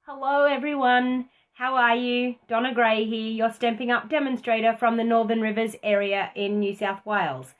Hello everyone, how are you? Donna Gray here, your Stampin' Up demonstrator from the Northern Rivers area in New South Wales.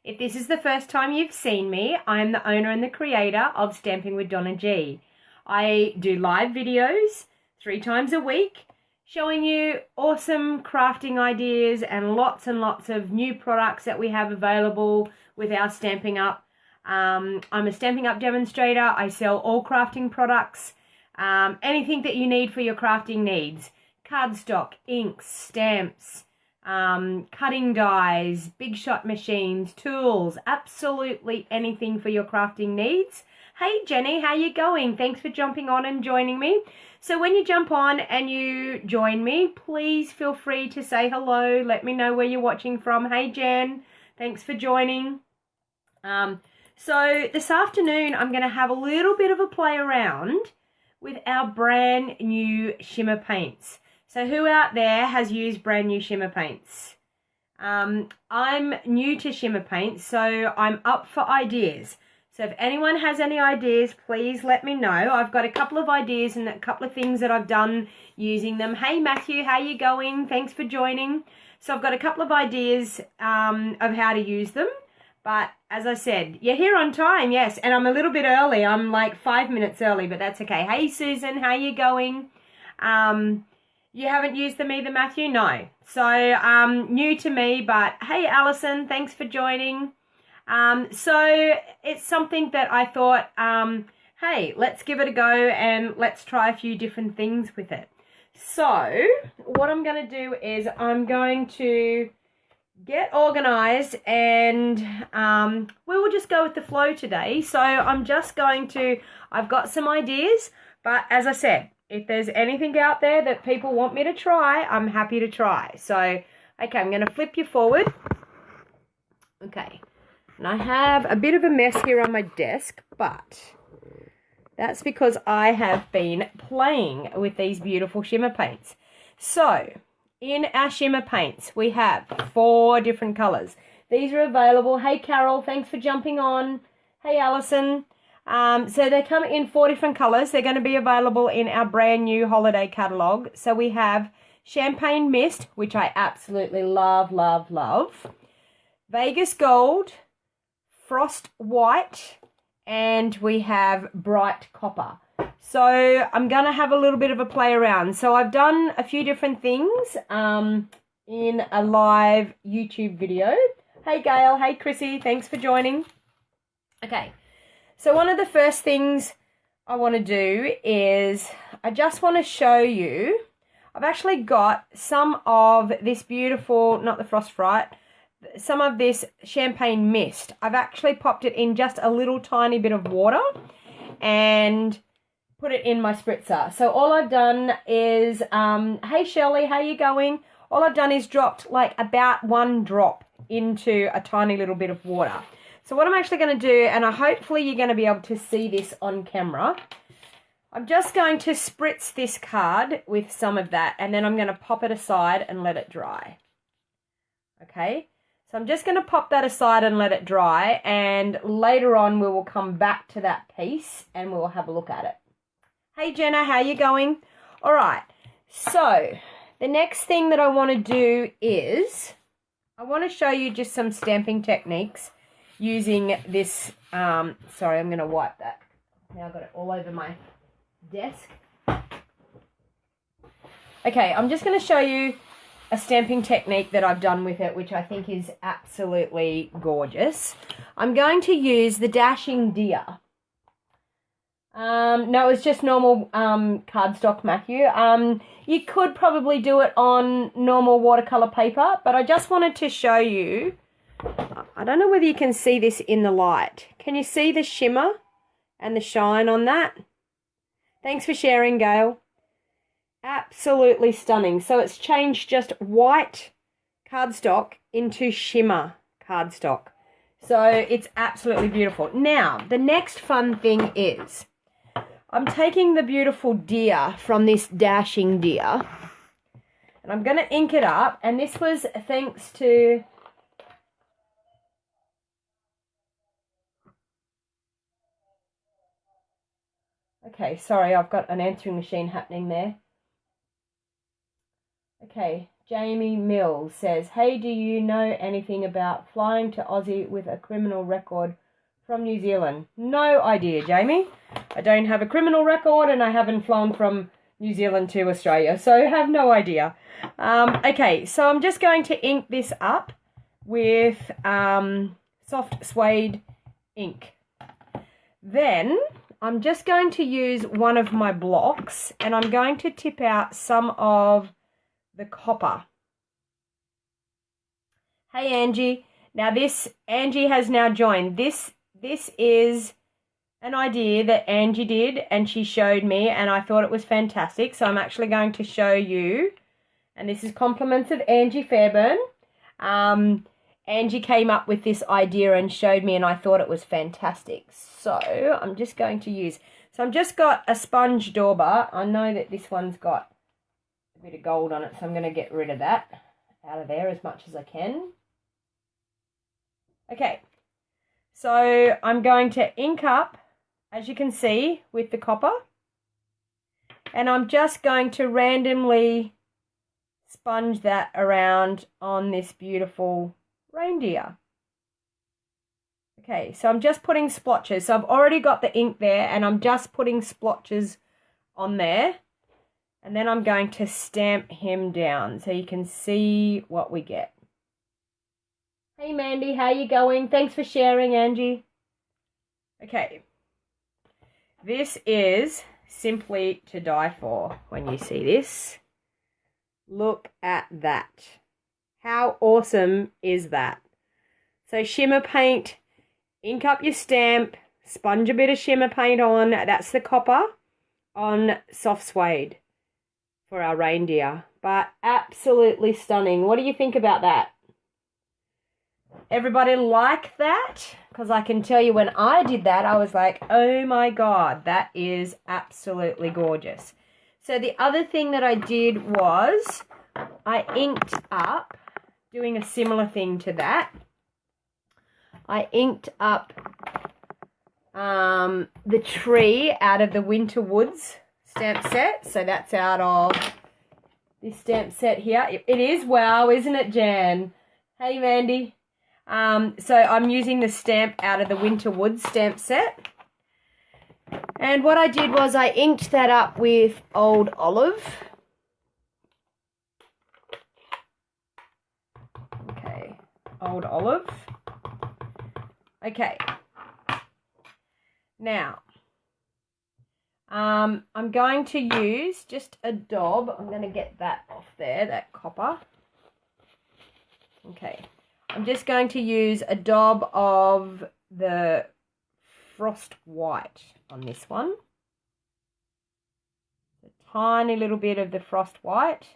If this is the first time you've seen me, I'm the owner and the creator of Stamping with DonnaG. I do live videos 3 times a week showing you awesome crafting ideas and lots of new products that we have available with our Stampin' Up. I'm a Stampin' Up demonstrator. I sell all crafting products. Anything that you need for your crafting needs. Cardstock, inks, stamps, cutting dies, big shot machines, tools, absolutely anything for your crafting needs. Hey Jenny, how you going? Thanks for jumping on and joining me. So when you jump on and you join me, please feel free to say hello. Let me know where you're watching from. Hey Jen, thanks for joining. So this afternoon I'm going to have a little bit of a play around with our brand new shimmer paints. So who out there has used brand new shimmer paints? I'm new to shimmer paints, so I'm up for ideas. So if anyone has any ideas, please let me know. I've got a couple of ideas and a couple of things that I've done using them. Hey Matthew, how you going? Thanks for joining. So I've got a couple of ideas of how to use them. But as I said, you're here on time, yes. And I'm a little bit early. I'm like 5 minutes early, but that's okay. Hey, Susan, how you going? You haven't used them either, Matthew? No. So new to me, but hey, Alison, thanks for joining. So it's something that I thought, hey, let's give it a go and let's try a few different things with it. So what I'm going to do is I'm going to get organized and we will just go with the flow today. So I'm just going to, I've got some ideas, but as I said, if there's anything out there that people want me to try, I'm happy to try. So, okay, I'm going to flip you forward. Okay, and I have a bit of a mess here on my desk, but that's because I have been playing with these beautiful shimmer paints. So in our shimmer paints, we have 4 different colours. These are available. Hey, Carol, thanks for jumping on. Hey, Alison. So they come in 4 different colours. They're going to be available in our brand new holiday catalogue. So we have Champagne Mist, which I absolutely love. Vegas Gold, Frost White, and we have Bright Copper. So I'm going to have a little bit of a play around. So I've done a few different things in a live YouTube video. Hey Gail, hey Chrissy, thanks for joining. Okay, so one of the first things I want to do is I just want to show you, I've actually got some of this beautiful, not the Frost Fright, some of this Champagne Mist. I've actually popped it in just a little tiny bit of water and put it in my spritzer. So all I've done is, hey Shirley, how you going? All I've done is dropped like about 1 drop into a tiny little bit of water. So what I'm actually going to do, and hopefully you're going to be able to see this on camera, I'm just going to spritz this card with some of that, and then I'm going to pop it aside and let it dry. Okay, so I'm just going to pop that aside and let it dry, and later on we will come back to that piece and we'll have a look at it. Hey Jenna, how you going? All right, so the next thing that I want to do is I want to show you just some stamping techniques using this, sorry, I'm going to wipe that. Now I've got it all over my desk. Okay, I'm just going to show you a stamping technique that I've done with it, which I think is absolutely gorgeous. I'm going to use the Dashing Deer. No, it's just normal cardstock, Matthew. You could probably do it on normal watercolor paper, but I just wanted to show you, I don't know whether you can see this in the light. Can you see the shimmer and the shine on that? Thanks for sharing, Gail. Absolutely stunning. So it's changed just white cardstock into shimmer cardstock. So it's absolutely beautiful. Now, the next fun thing is I'm taking the beautiful deer from this Dashing Deer and I'm going to ink it up, and this was thanks to Okay, sorry, I've got an answering machine happening there. Okay, Jamie Mills says, hey, do you know anything about flying to Aussie with a criminal record from New Zealand? No idea, Jamie. I don't have a criminal record and I haven't flown from New Zealand to Australia, so I have no idea. Okay, so I'm just going to ink this up with soft suede ink. Then I'm just going to use one of my blocks and I'm going to tip out some of the copper. Hey Angie, now Angie has now joined. This is an idea that Angie did and she showed me and I thought it was fantastic. So I'm actually going to show you, and this is compliments of Angie Fairburn. Angie came up with this idea and showed me and I thought it was fantastic. So I'm just going to use, I've just got a sponge dauber. I know that this one's got a bit of gold on it, so I'm going to get rid of that out of there as much as I can. Okay, so I'm going to ink up, as you can see, with the copper, and I'm just going to randomly sponge that around on this beautiful reindeer. Okay, so I'm just putting splotches. So I've already got the ink there and I'm just putting splotches on there. And then I'm going to stamp him down so you can see what we get. Hey Mandy, how you going? Thanks for sharing, Angie. Okay. This is simply to die for when you see this. Look at that. How awesome is that? So shimmer paint, ink up your stamp, sponge a bit of shimmer paint on. That's the copper on soft suede for our reindeer. But absolutely stunning. What do you think about that? Everybody like that? Because I can tell you when I did that, I was like, oh my God, that is absolutely gorgeous. So the other thing that I did was I inked up, doing a similar thing to that. I inked up the tree out of the Winter Woods stamp set. So that's out of this stamp set here. It is, wow, isn't it, Jan? Hey, Mandy. So I'm using the stamp out of the Winter Woods stamp set. And what I did was I inked that up with Old Olive. Okay, Old Olive. Okay. Now, I'm going to use just a daub. I'm going to get that off there, that copper. Okay. I'm just going to use a daub of the Frost White on this one. A tiny little bit of the Frost White.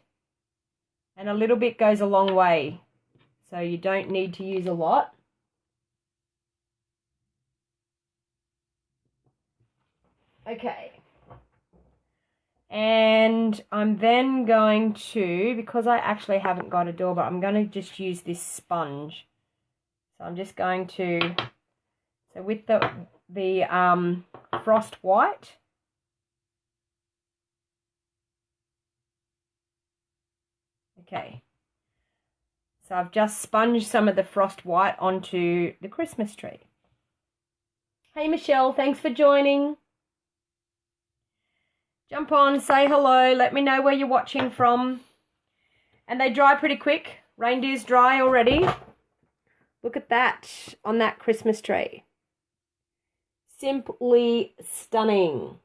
And a little bit goes a long way. So you don't need to use a lot. Okay. And I'm then going to, because I actually haven't got a dauber, I'm going to just use this sponge. So I'm just going to, so with the Frost White, okay. So I've just sponged some of the Frost White onto the Christmas tree. Hey Michelle, thanks for joining. Jump on, say hello, let me know where you're watching from. And they dry pretty quick. Reindeers dry already. Look at that on that Christmas tree. Simply stunning.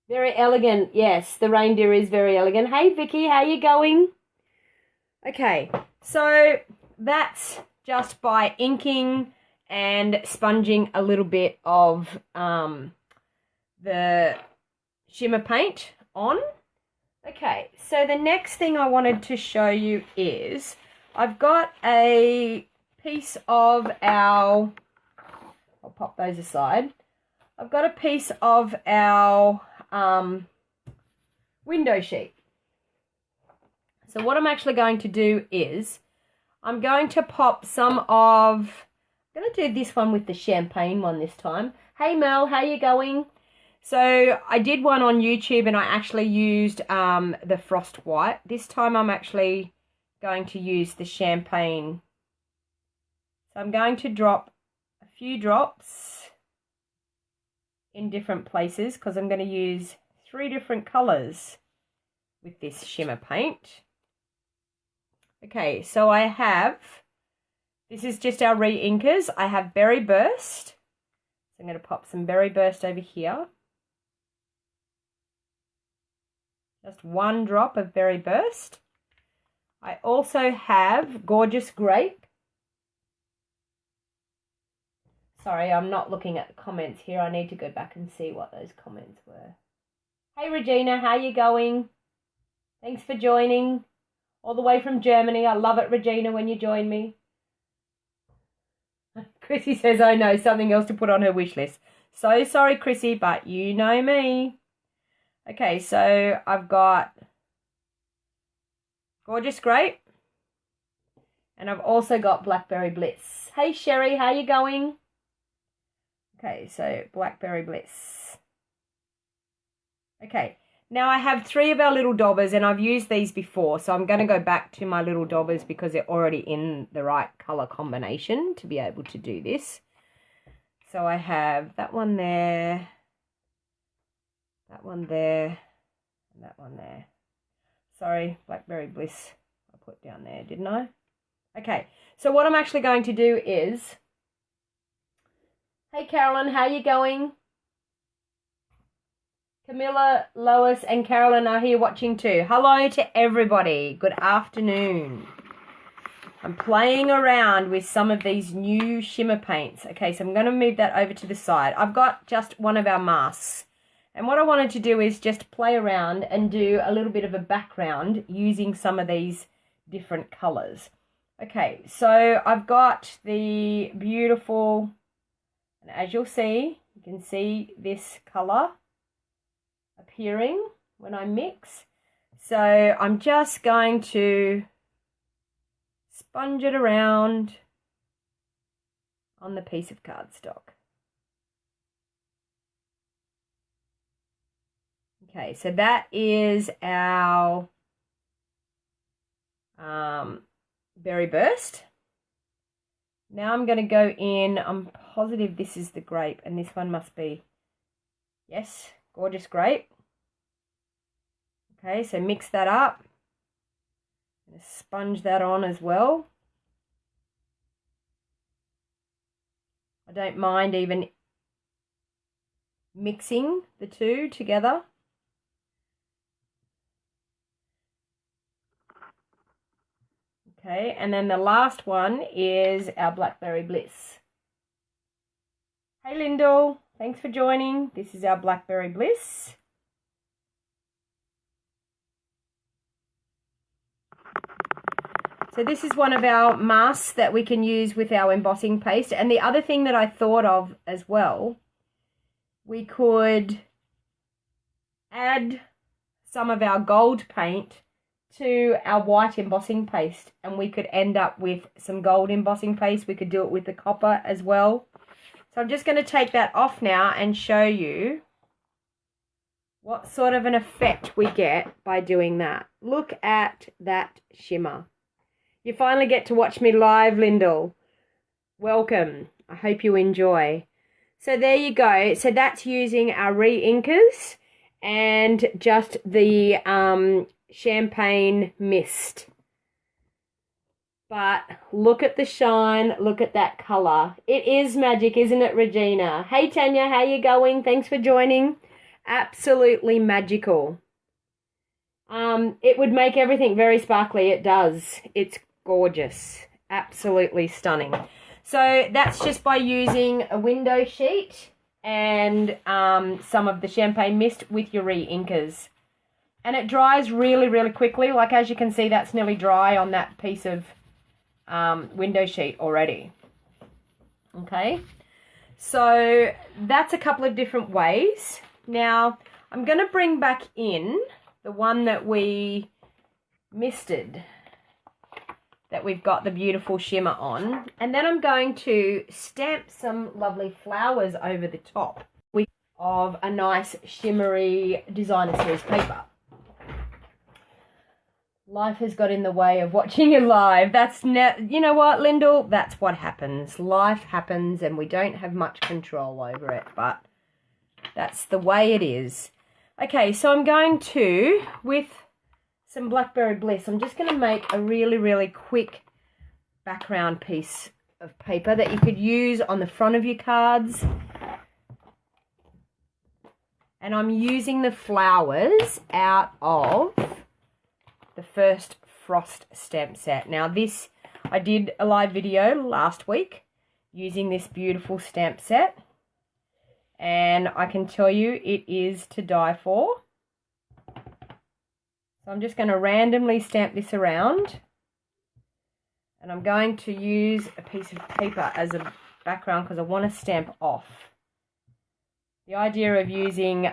Very elegant. Yes, the reindeer is very elegant. Hey Vicky, how you going? Okay, so that's just by inking and sponging a little bit of the shimmer paint on. Okay, so the next thing I wanted to show you is I've got a piece of our, I'll pop those aside. I've got a piece of our window sheet. So what I'm actually going to do is I'm going to pop some of, I'm going to do this one with the champagne one this time. Hey Mel, how you going? So I did one on YouTube and I actually used the Frost White. This time I'm actually going to use the Champagne. So I'm going to drop a few drops in different places because I'm going to use 3 different colours with this shimmer paint. Okay, so I have, this is just our re-inkers. I have Berry Burst. So I'm going to pop some Berry Burst over here. Just 1 drop of Berry Burst. I also have Gorgeous Grape. Sorry, I'm not looking at the comments here. I need to go back and see what those comments were. Hey Regina, how you going? Thanks for joining. All the way from Germany. I love it, Regina, when you join me. Chrissy says, oh no, something else to put on her wish list. So sorry, Chrissy, but you know me. Okay, so I've got Gorgeous Grape. And I've also got Blackberry Bliss. Hey Sherry, how you going? Okay, so Blackberry Bliss. Okay, now I have 3 of our little daubers and I've used these before. So I'm going to go back to my little daubers because they're already in the right colour combination to be able to do this. So I have that one there. That one there, and that one there. Sorry, Blackberry Bliss I put down there, didn't I? Okay, so what I'm actually going to do is, hey Carolyn, how you going? Camilla, Lois and Carolyn are here watching too. Hello to everybody, good afternoon. I'm playing around with some of these new shimmer paints. Okay, so I'm going to move that over to the side. I've got just one of our masks. And what I wanted to do is just play around and do a little bit of a background using some of these different colours. Okay, so I've got the beautiful, and as you'll see, you can see this colour appearing when I mix. So I'm just going to sponge it around on the piece of cardstock. Okay, so that is our Berry Burst. Now I'm going to go in, I'm positive this is the grape and this one must be, yes, Gorgeous Grape. Okay, so mix that up. I'm going to sponge that on as well. I don't mind even mixing the 2 together. Okay, and then the last one is our Blackberry Bliss. Hey Lyndall, thanks for joining. This is our Blackberry Bliss. So this is one of our masks that we can use with our embossing paste. And the other thing that I thought of as well, we could add some of our gold paint to our white embossing paste and we could end up with some gold embossing paste. We could do it with the copper as well. So I'm just going to take that off now and show you what sort of an effect we get by doing that. Look at that shimmer. You finally get to watch me live, Lyndall. Welcome. I hope you enjoy. So there you go. So that's using our re-inkers and just the Champagne mist. But look at the shine, look at that colour. It is magic, isn't it, Regina? Hey Tanya, how you going? Thanks for joining. Absolutely magical. It would make everything very sparkly. It does. It's gorgeous. Absolutely stunning. So that's just by using a window sheet and some of the Champagne mist with your re-inkers. And it dries really, really quickly. Like as you can see, that's nearly dry on that piece of window sheet already. Okay, so that's a couple of different ways. Now, I'm going to bring back in the one that we misted, that we've got the beautiful shimmer on. And then I'm going to stamp some lovely flowers over the top. of a nice shimmery designer series paper. Life has got in the way of watching it live. You know what, Lyndall? That's what happens. Life happens and we don't have much control over it, but that's the way it is. Okay, so I'm going to, with some Blackberry Bliss, I'm just going to make a really, really quick background piece of paper that you could use on the front of your cards. And I'm using the flowers out of the first Frost stamp set. Now this, I did a live video last week using this beautiful stamp set, and I can tell you it is to die for. So I'm just going to randomly stamp this around, and I'm going to use a piece of paper as a background because I want to stamp off. The idea of using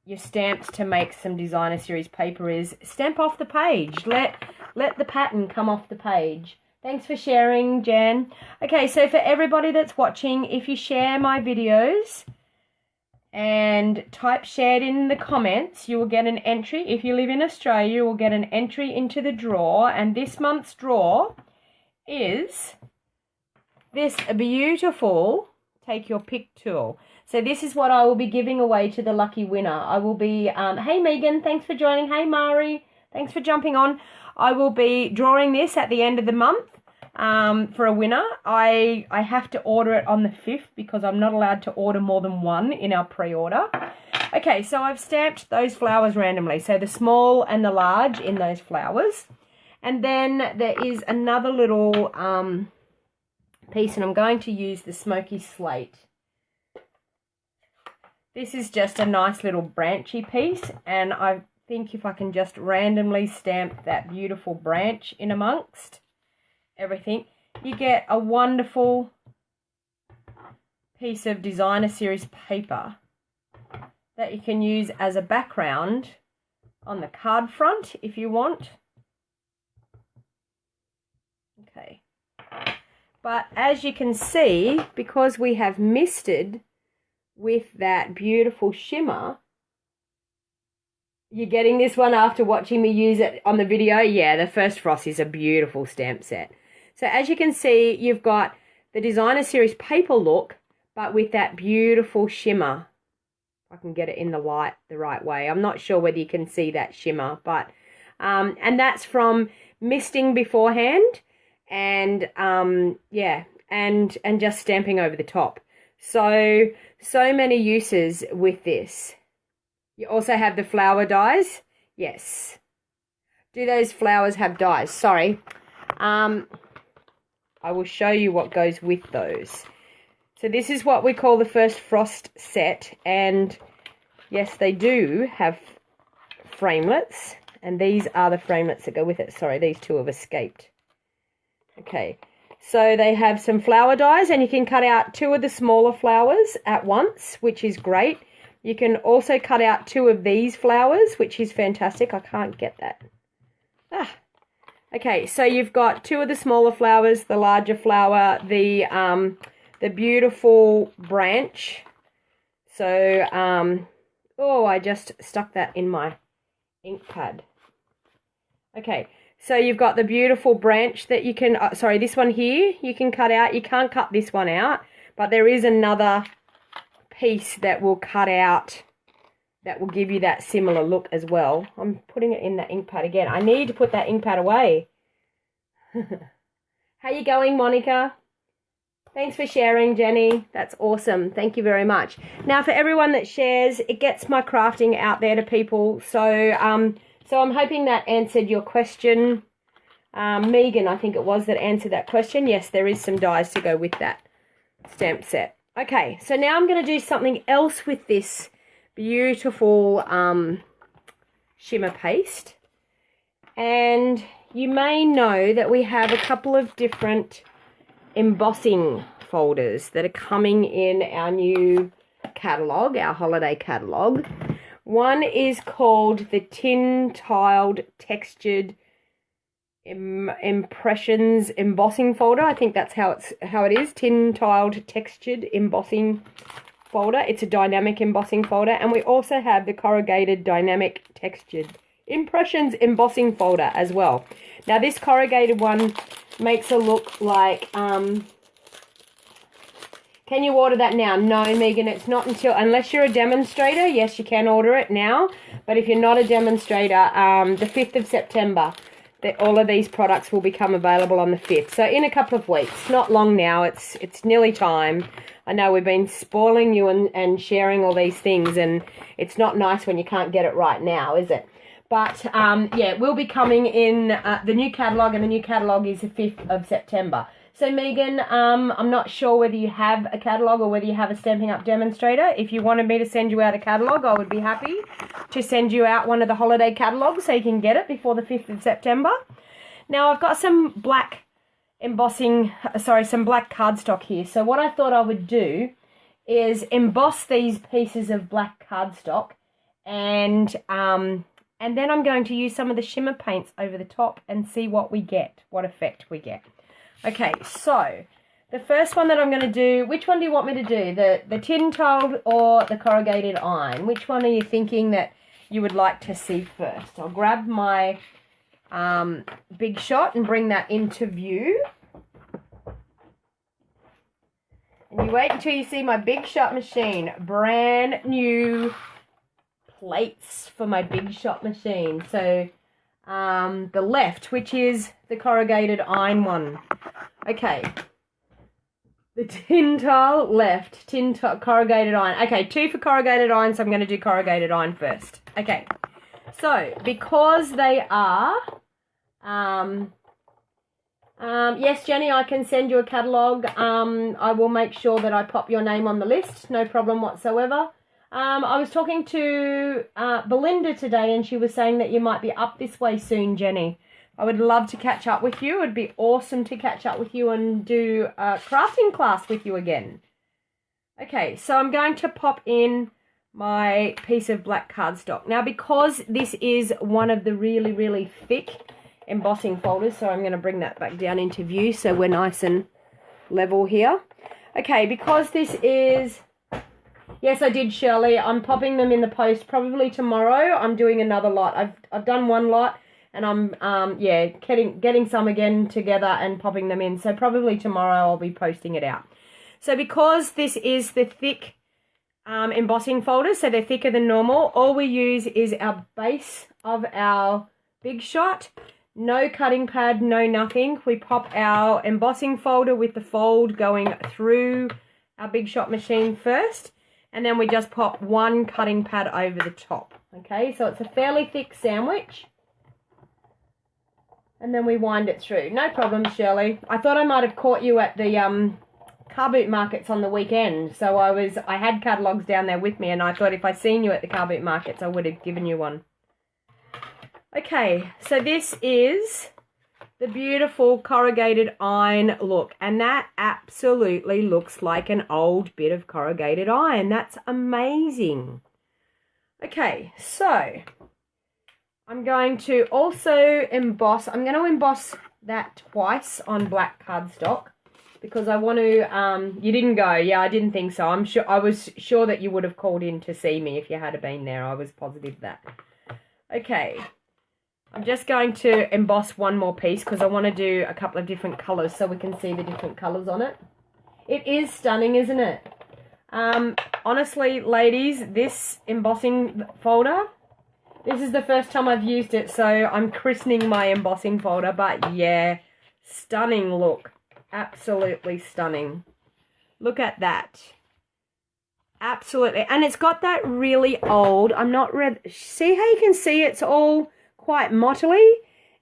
your stamps to make some designer series paper is stamp off the page. Let the pattern come off the page. Thanks for sharing, Jan. Okay, so for everybody that's watching, if you share my videos and type shared in the comments, you will get an entry. If you live in Australia, you will get an entry into the draw, and this month's draw is this beautiful take your pick tool. So this is what I will be giving away to the lucky winner. I will be, hey Megan, thanks for joining. Hey Mari, thanks for jumping on. I will be drawing this at the end of the month for a winner. I have to order it on the 5th because I'm not allowed to order more than one in our pre-order. Okay, so I've stamped those flowers randomly. So the small and the large in those flowers. And then there is another little piece, and I'm going to use the Smoky Slate. This is just a nice little branchy piece, and I think if I can just randomly stamp that beautiful branch in amongst everything, you get a wonderful piece of designer series paper that you can use as a background on the card front if you want. Okay. But as you can see, because we have misted with that beautiful shimmer, you're getting this one after watching me use it on the video. Yeah, the first Frost is a beautiful stamp set. So as you can see, you've got the designer series paper look, but with that beautiful shimmer. I can get it in the light the right way. I'm not sure whether you can see that shimmer, but and that's from misting beforehand, and yeah, and just stamping over the top. So many uses with this. You also have the flower dies. Yes. Do those flowers have dies? Sorry. I will show you what goes with those. So this is what we call the first Frost set, and yes, they do have framelets, and these are the framelets that go with it. Sorry, these two have escaped. Okay. So they have some flower dies, and you can cut out 2 of the smaller flowers at once, which is great. You can also cut out 2 of these flowers, which is fantastic. I can't get that. Okay, so you've got 2 of the smaller flowers, the larger flower, the beautiful branch. So, oh, I just stuck that in my ink pad. Okay. So you've got the beautiful branch that you can, sorry, this one here, you can cut out. You can't cut this one out, but there is another piece that will cut out, that will give you that similar look as well. I'm putting it in that ink pad again. I need to put that ink pad away. How you going, Monica? Thanks for sharing, Jenny. That's awesome. Thank you very much. Now, for everyone that shares, it gets my crafting out there to people. So I'm hoping that answered your question. Megan, I think it was, that answered that question. Yes, there is some dies to go with that stamp set. Okay, so now I'm going to do something else with this beautiful shimmer paste. And you may know that we have a couple of different embossing folders that are coming in our new catalogue, our holiday catalogue. One is called the Tin Tiled Textured Impressions Embossing folder. I think that's how it is. Tin Tiled Textured Embossing folder. It's a dynamic embossing folder. And we also have the corrugated dynamic textured impressions embossing folder as well. Now this corrugated one makes it look like, can you order that now? No, Megan, it's not until, unless you're a demonstrator, yes, you can order it now. But if you're not a demonstrator, the 5th of September, all of these products will become available on the 5th. So in a couple of weeks, not long now, it's nearly time. I know we've been spoiling you and sharing all these things, and it's not nice when you can't get it right now, is it? But, yeah, we'll be coming in the new catalogue, and the new catalogue is the 5th of September. So, Megan, I'm not sure whether you have a catalogue or whether you have a Stampin' Up! Demonstrator. If you wanted me to send you out a catalogue, I would be happy to send you out one of the holiday catalogues so you can get it before the 5th of September. Now, I've got some black embossing, some black cardstock here. So what I thought I would do is emboss these pieces of black cardstock, and then I'm going to use some of the shimmer paints over the top and see what we get, what effect we get. Okay, so the first one that I'm going to do, which one do you want me to do? The tin tiled or the corrugated iron? Which one are you thinking that you would like to see first? I'll grab my Big Shot and bring that into view. And you wait until you see my Big Shot machine. Brand new plates for my Big Shot machine. So the left, which is the corrugated iron one. Okay. The tin tile left, tin tile, corrugated iron. Okay, 2 for corrugated iron, so I'm going to do corrugated iron first. Okay. So, because they are, yes, Jenny, I can send you a catalogue. I will make sure that I pop your name on the list. No problem whatsoever. I was talking to Belinda today, and she was saying that you might be up this way soon, Jenny. I would love to catch up with you. It would be awesome to catch up with you and do a crafting class with you again. Okay, so I'm going to pop in my piece of black cardstock. Now, because this is one of the really, really thick embossing folders, so I'm going to bring that back down into view so we're nice and level here. Okay, because this is... Yes, I did, Shirley. I'm popping them in the post probably tomorrow. I'm doing another lot. I've done one lot, and I'm yeah, getting some again together and popping them in. So probably tomorrow I'll be posting it out. So because this is the thick embossing folder, so they're thicker than normal, all we use is our base of our Big Shot. No cutting pad, no nothing. We pop our embossing folder with the fold going through our Big Shot machine first. And then we just pop one cutting pad over the top. Okay, so it's a fairly thick sandwich. And then we wind it through. No problem, Shirley. I thought I might have caught you at the car boot markets on the weekend. So I had catalogues down there with me, and I thought if I seen you at the car boot markets, I would have given you one. Okay, so this is the beautiful corrugated iron look, and that absolutely looks like an old bit of corrugated iron. That's amazing. Okay, so I'm going to also emboss. I'm going to emboss that twice on black cardstock because I want to, you didn't go. Yeah, I didn't think so. I was sure that you would have called in to see me if you had been there. I was positive of that. Okay. I'm just going to emboss one more piece because I want to do a couple of different colours so we can see the different colours on it. It is stunning, isn't it? Honestly, ladies, this embossing folder, this is the first time I've used it, so I'm christening my embossing folder, but yeah, stunning look. Absolutely stunning. Look at that. Absolutely. And it's got that really old, see how you can see it's all quite mottly?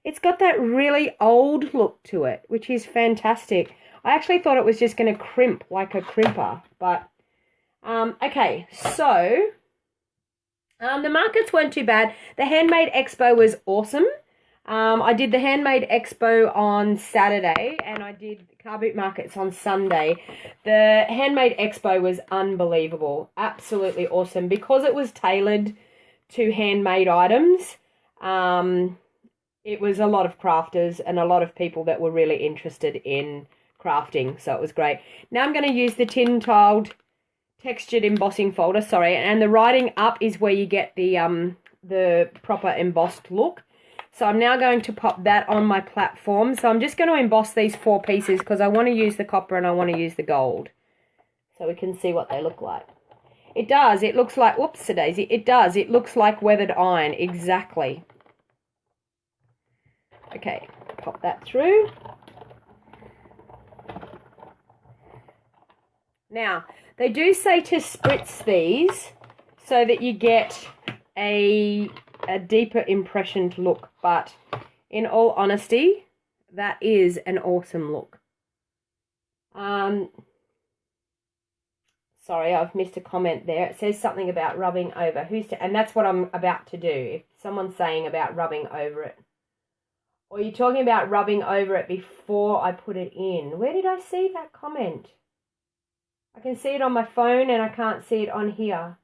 It's got that really old look to it, which is fantastic. I actually thought it was just going to crimp like a crimper, but okay, so the markets weren't too bad. The Handmade Expo was awesome. I did the Handmade Expo on Saturday, and I did car boot markets on Sunday. The Handmade Expo was unbelievable, absolutely awesome, because it was tailored to handmade items. It was a lot of crafters and a lot of people that were really interested in crafting, so it was great. Now I'm going to use the tin tiled textured embossing folder, sorry, and the writing up is where you get the proper embossed look. So I'm now going to pop that on my platform. So I'm just going to emboss these 4 pieces because I want to use the copper and I want to use the gold. So we can see what they look like. It does. It looks like, whoops, daisy. It does. It looks like weathered iron. Exactly. Okay, pop that through. Now, they do say to spritz these so that you get a deeper impressioned look, but in all honesty, that is an awesome look. Sorry, I've missed a comment there. It says something about rubbing over. And that's what I'm about to do. If someone's saying about rubbing over it. Or you're talking about rubbing over it before I put it in. Where did I see that comment? I can see it on my phone and I can't see it on here.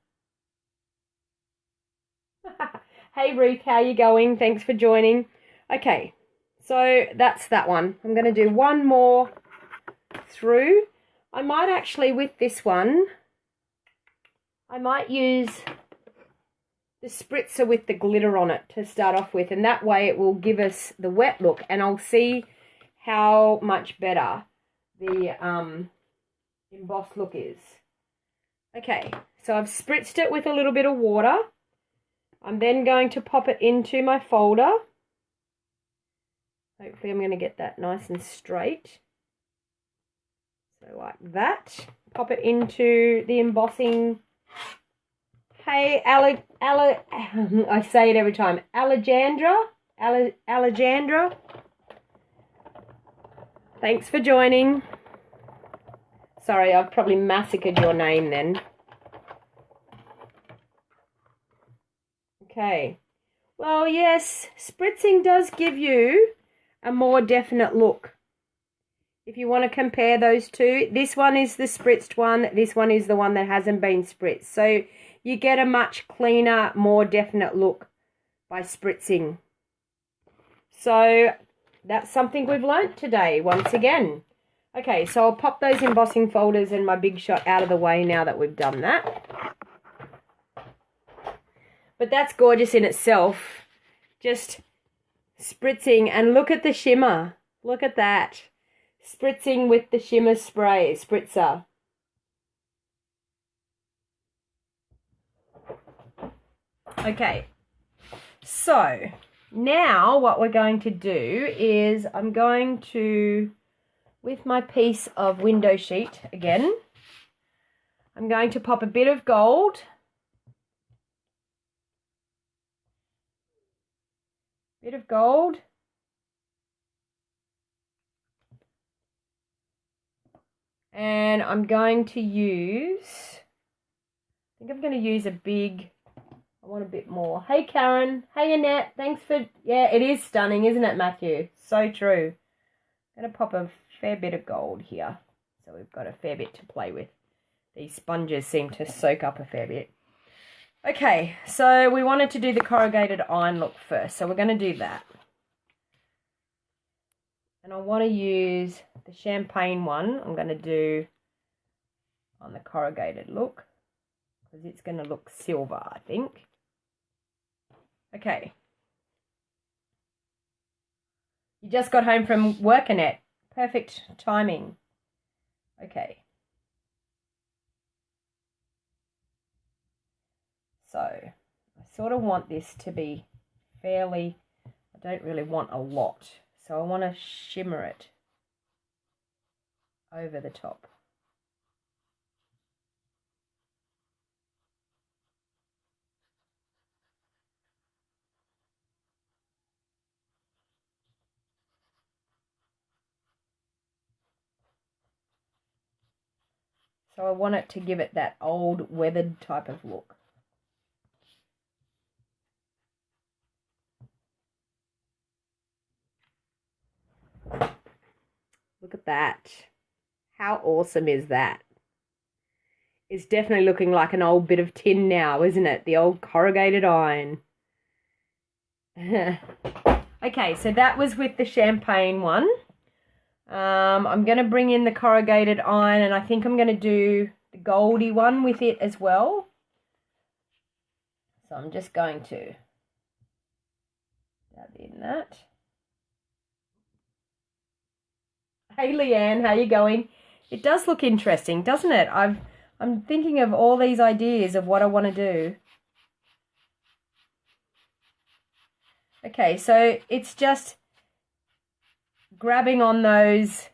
Hey Ruth, how you going? Thanks for joining. Okay, so that's that one. I'm going to do one more through. I might actually, with this one, I might use the spritzer with the glitter on it to start off with, and that way it will give us the wet look, and I'll see how much better the embossed look is. Okay, so I've spritzed it with a little bit of water. I'm then going to pop it into my folder. Hopefully I'm going to get that nice and straight. So like that. Pop it into the embossing. Hey, I say it every time. Alejandra. Thanks for joining. Sorry, I've probably massacred your name then. Okay. Well, yes, spritzing does give you a more definite look. If you want to compare those two, this one is the spritzed one. This one is the one that hasn't been spritzed. So you get a much cleaner, more definite look by spritzing. So that's something we've learnt today once again. Okay, so I'll pop those embossing folders and my Big Shot out of the way now that we've done that. But that's gorgeous in itself. Just spritzing, and look at the shimmer. Look at that. Spritzing with the shimmer spritzer. Okay, so now what we're going to do is I'm going to, with my piece of window sheet again, I'm going to pop a bit of gold. And I'm going to use, I think I'm going to use I want a bit more. Hey Karen, hey Annette, thanks for, yeah, it is stunning, isn't it Matthew? So true. I'm going to pop a fair bit of gold here. So we've got a fair bit to play with. These sponges seem to soak up a fair bit. Okay, so we wanted to do the corrugated iron look first, so we're going to do that. And I want to use the champagne one. I'm going to do on the corrugated look, because it's going to look silver, I think. Okay. You just got home from work, Annette. Perfect timing. Okay. So I sort of want this to be fairly, I don't really want a lot. So I want to shimmer it over the top. So I want it to give it that old weathered type of look. Look at that. How awesome is that? It's definitely looking like an old bit of tin now, isn't it? The old corrugated iron. Okay, so that was with the champagne one. I'm going to bring in the corrugated iron, and I think I'm going to do the goldy one with it as well. So I'm just going to dab in that. Hey Leanne, how you going? It does look interesting, doesn't it? I'm thinking of all these ideas of what I want to do. Okay, so it's just grabbing on those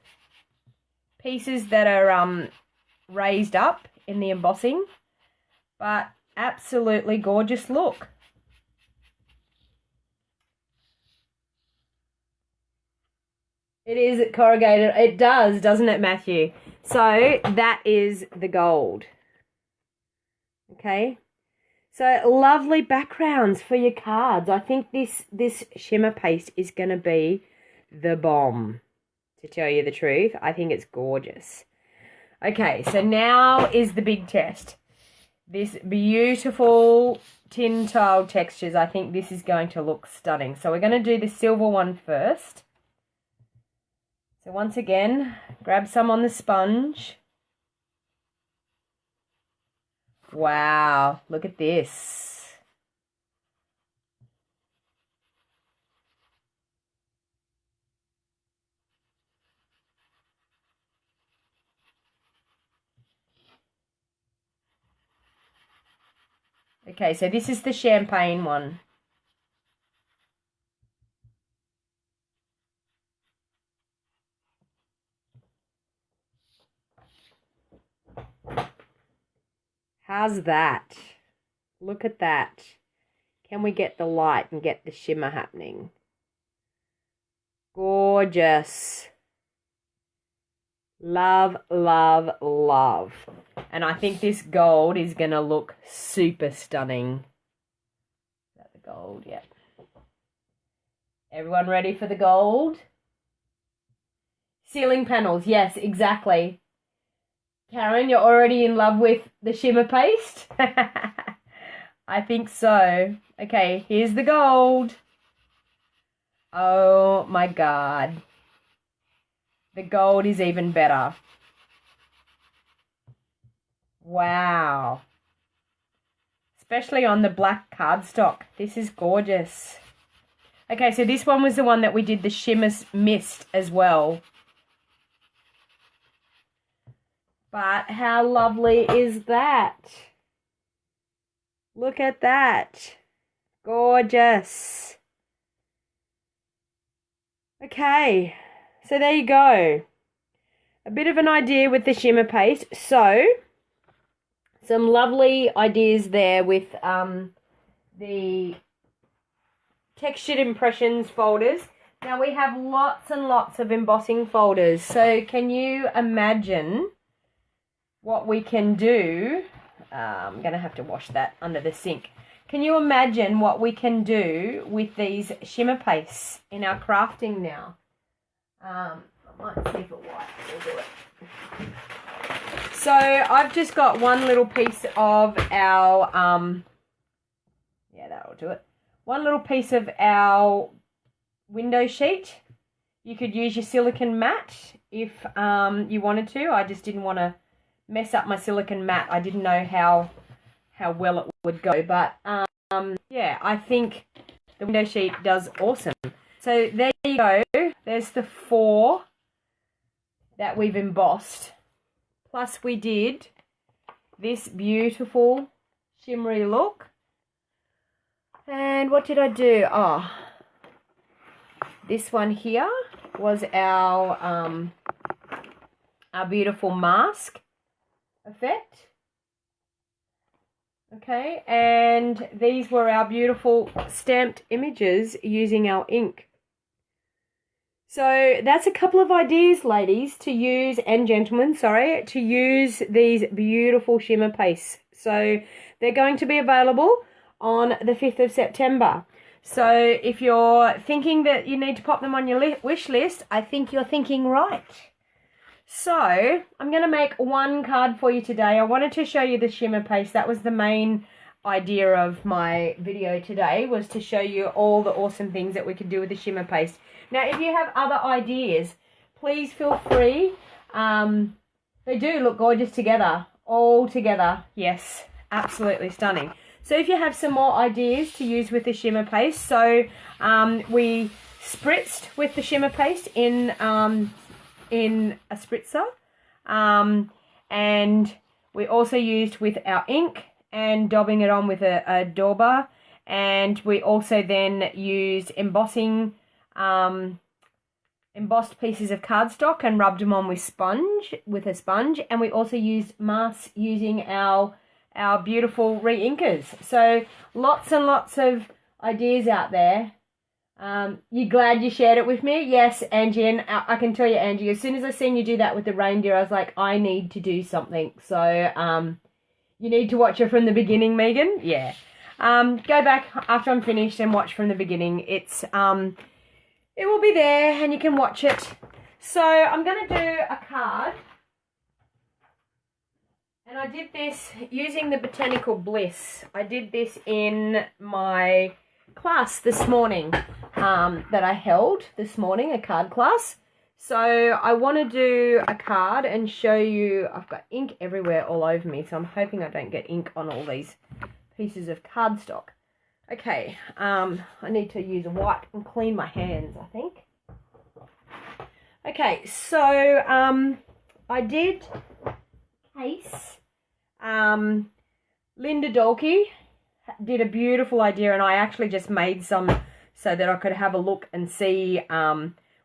pieces that are raised up in the embossing, but absolutely gorgeous look. It is corrugated. It does, doesn't it, Matthew? So that is the gold. Okay. So lovely backgrounds for your cards. I think this shimmer paste is going to be the bomb, to tell you the truth. I think it's gorgeous. Okay, so now is the big test. This beautiful tin tile textures. I think this is going to look stunning. So we're going to do the silver one first. So once again, grab some on the sponge. Wow, look at this. Okay, so this is the champagne one. How's that? Look at that. Can we get the light and get the shimmer happening? Gorgeous. Love, love, love. And I think this gold is going to look super stunning. Is that the gold? Yeah. Everyone ready for the gold? Ceiling panels. Yes, exactly. Karen, you're already in love with the shimmer paste? I think so. Okay, here's the gold. Oh my God. The gold is even better. Wow. Especially on the black cardstock. This is gorgeous. Okay, so this one was the one that we did the shimmer mist as well. But how lovely is that? Look at that. Gorgeous. Okay, so there you go. A bit of an idea with the shimmer paste. So, some lovely ideas there with the textured impressions folders. Now we have lots and lots of embossing folders. So can you imagine what we can do? I'm going to have to wash that under the sink. Can you imagine what we can do with these shimmer pastes in our crafting now? I might see if it wipes. We'll do it. So I've just got one little piece of our, yeah, that'll do it. One little piece of our window sheet. You could use your silicone mat if you wanted to. I just didn't want to mess up my silicone mat. I didn't know how well it would go, but yeah, I think the window sheet does awesome. So there you go. There's the 4 that we've embossed. Plus we did this beautiful shimmery look. And what did I do? Oh, this one here was our beautiful mask effect. Okay, and these were our beautiful stamped images using our ink. So that's a couple of ideas, ladies, to use, and gentlemen, sorry, to use these beautiful shimmer pastes. So they're going to be available on the 5th of September. So if you're thinking that you need to pop them on your wish list, I think you're thinking right. So I'm going to make one card for you today. I wanted to show you the shimmer paste. That was the main idea of my video today, was to show you all the awesome things that we could do with the shimmer paste. Now, if you have other ideas, please feel free. They do look gorgeous together. all together. Yes, absolutely stunning. So if you have some more ideas to use with the shimmer paste, so we spritzed with the shimmer paste in a spritzer, and we also used with our ink and daubing it on with a dauber, and we also then used embossing, embossed pieces of cardstock and rubbed them on with a sponge, and we also used masks using our beautiful re-inkers. So lots and lots of ideas out there. You glad you shared it with me? Yes, Angie, and I can tell you, Angie, as soon as I seen you do that with the reindeer, I was like, I need to do something. So you need to watch it from the beginning, Megan. Yeah. Go back after I'm finished and watch from the beginning. It's it will be there and you can watch it. So I'm going to do a card. And I did this using the Botanical Bliss. I did this in my class this morning that I held this morning, a card class. So I want to do a card and show you. I've got ink everywhere all over me, so I'm hoping I don't get ink on all these pieces of cardstock. Okay, I need to use a wipe and clean my hands, I think. Okay, so I did case. Linda Dolke did a beautiful idea, and I actually just made some so that I could have a look and see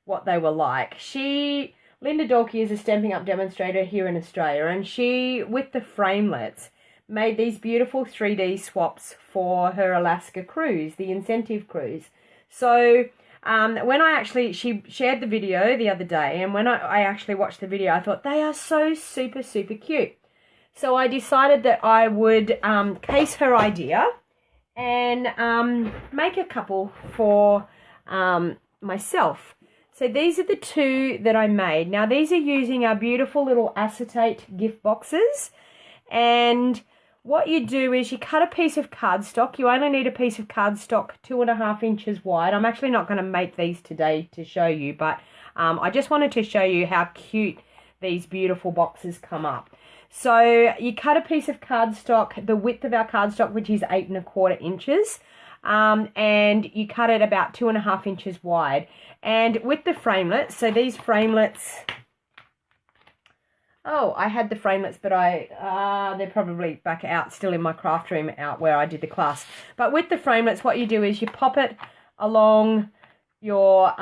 what they were like. Linda Dolke is a Stampin' Up! Demonstrator here in Australia, and she, with the framelets, made these beautiful 3D swaps for her Alaska cruise, the incentive cruise. So she shared the video the other day, and when I actually watched the video, I thought they are so super, super cute. So I decided that I would case her idea and make a couple for myself. So these are the two that I made. Now these are using our beautiful little acetate gift boxes, and what you do is you cut a piece of cardstock. You only need a piece of cardstock 2.5 inches wide. I'm actually not going to make these today to show you, but I just wanted to show you how cute these beautiful boxes come up. So you cut a piece of cardstock, the width of our cardstock, which is 8.25 inches, and you cut it about 2.5 inches wide. And with the framelets, so these framelets, oh, I had the framelets, but they're probably back out, still in my craft room out where I did the class. But with the framelets, what you do is you pop it along your,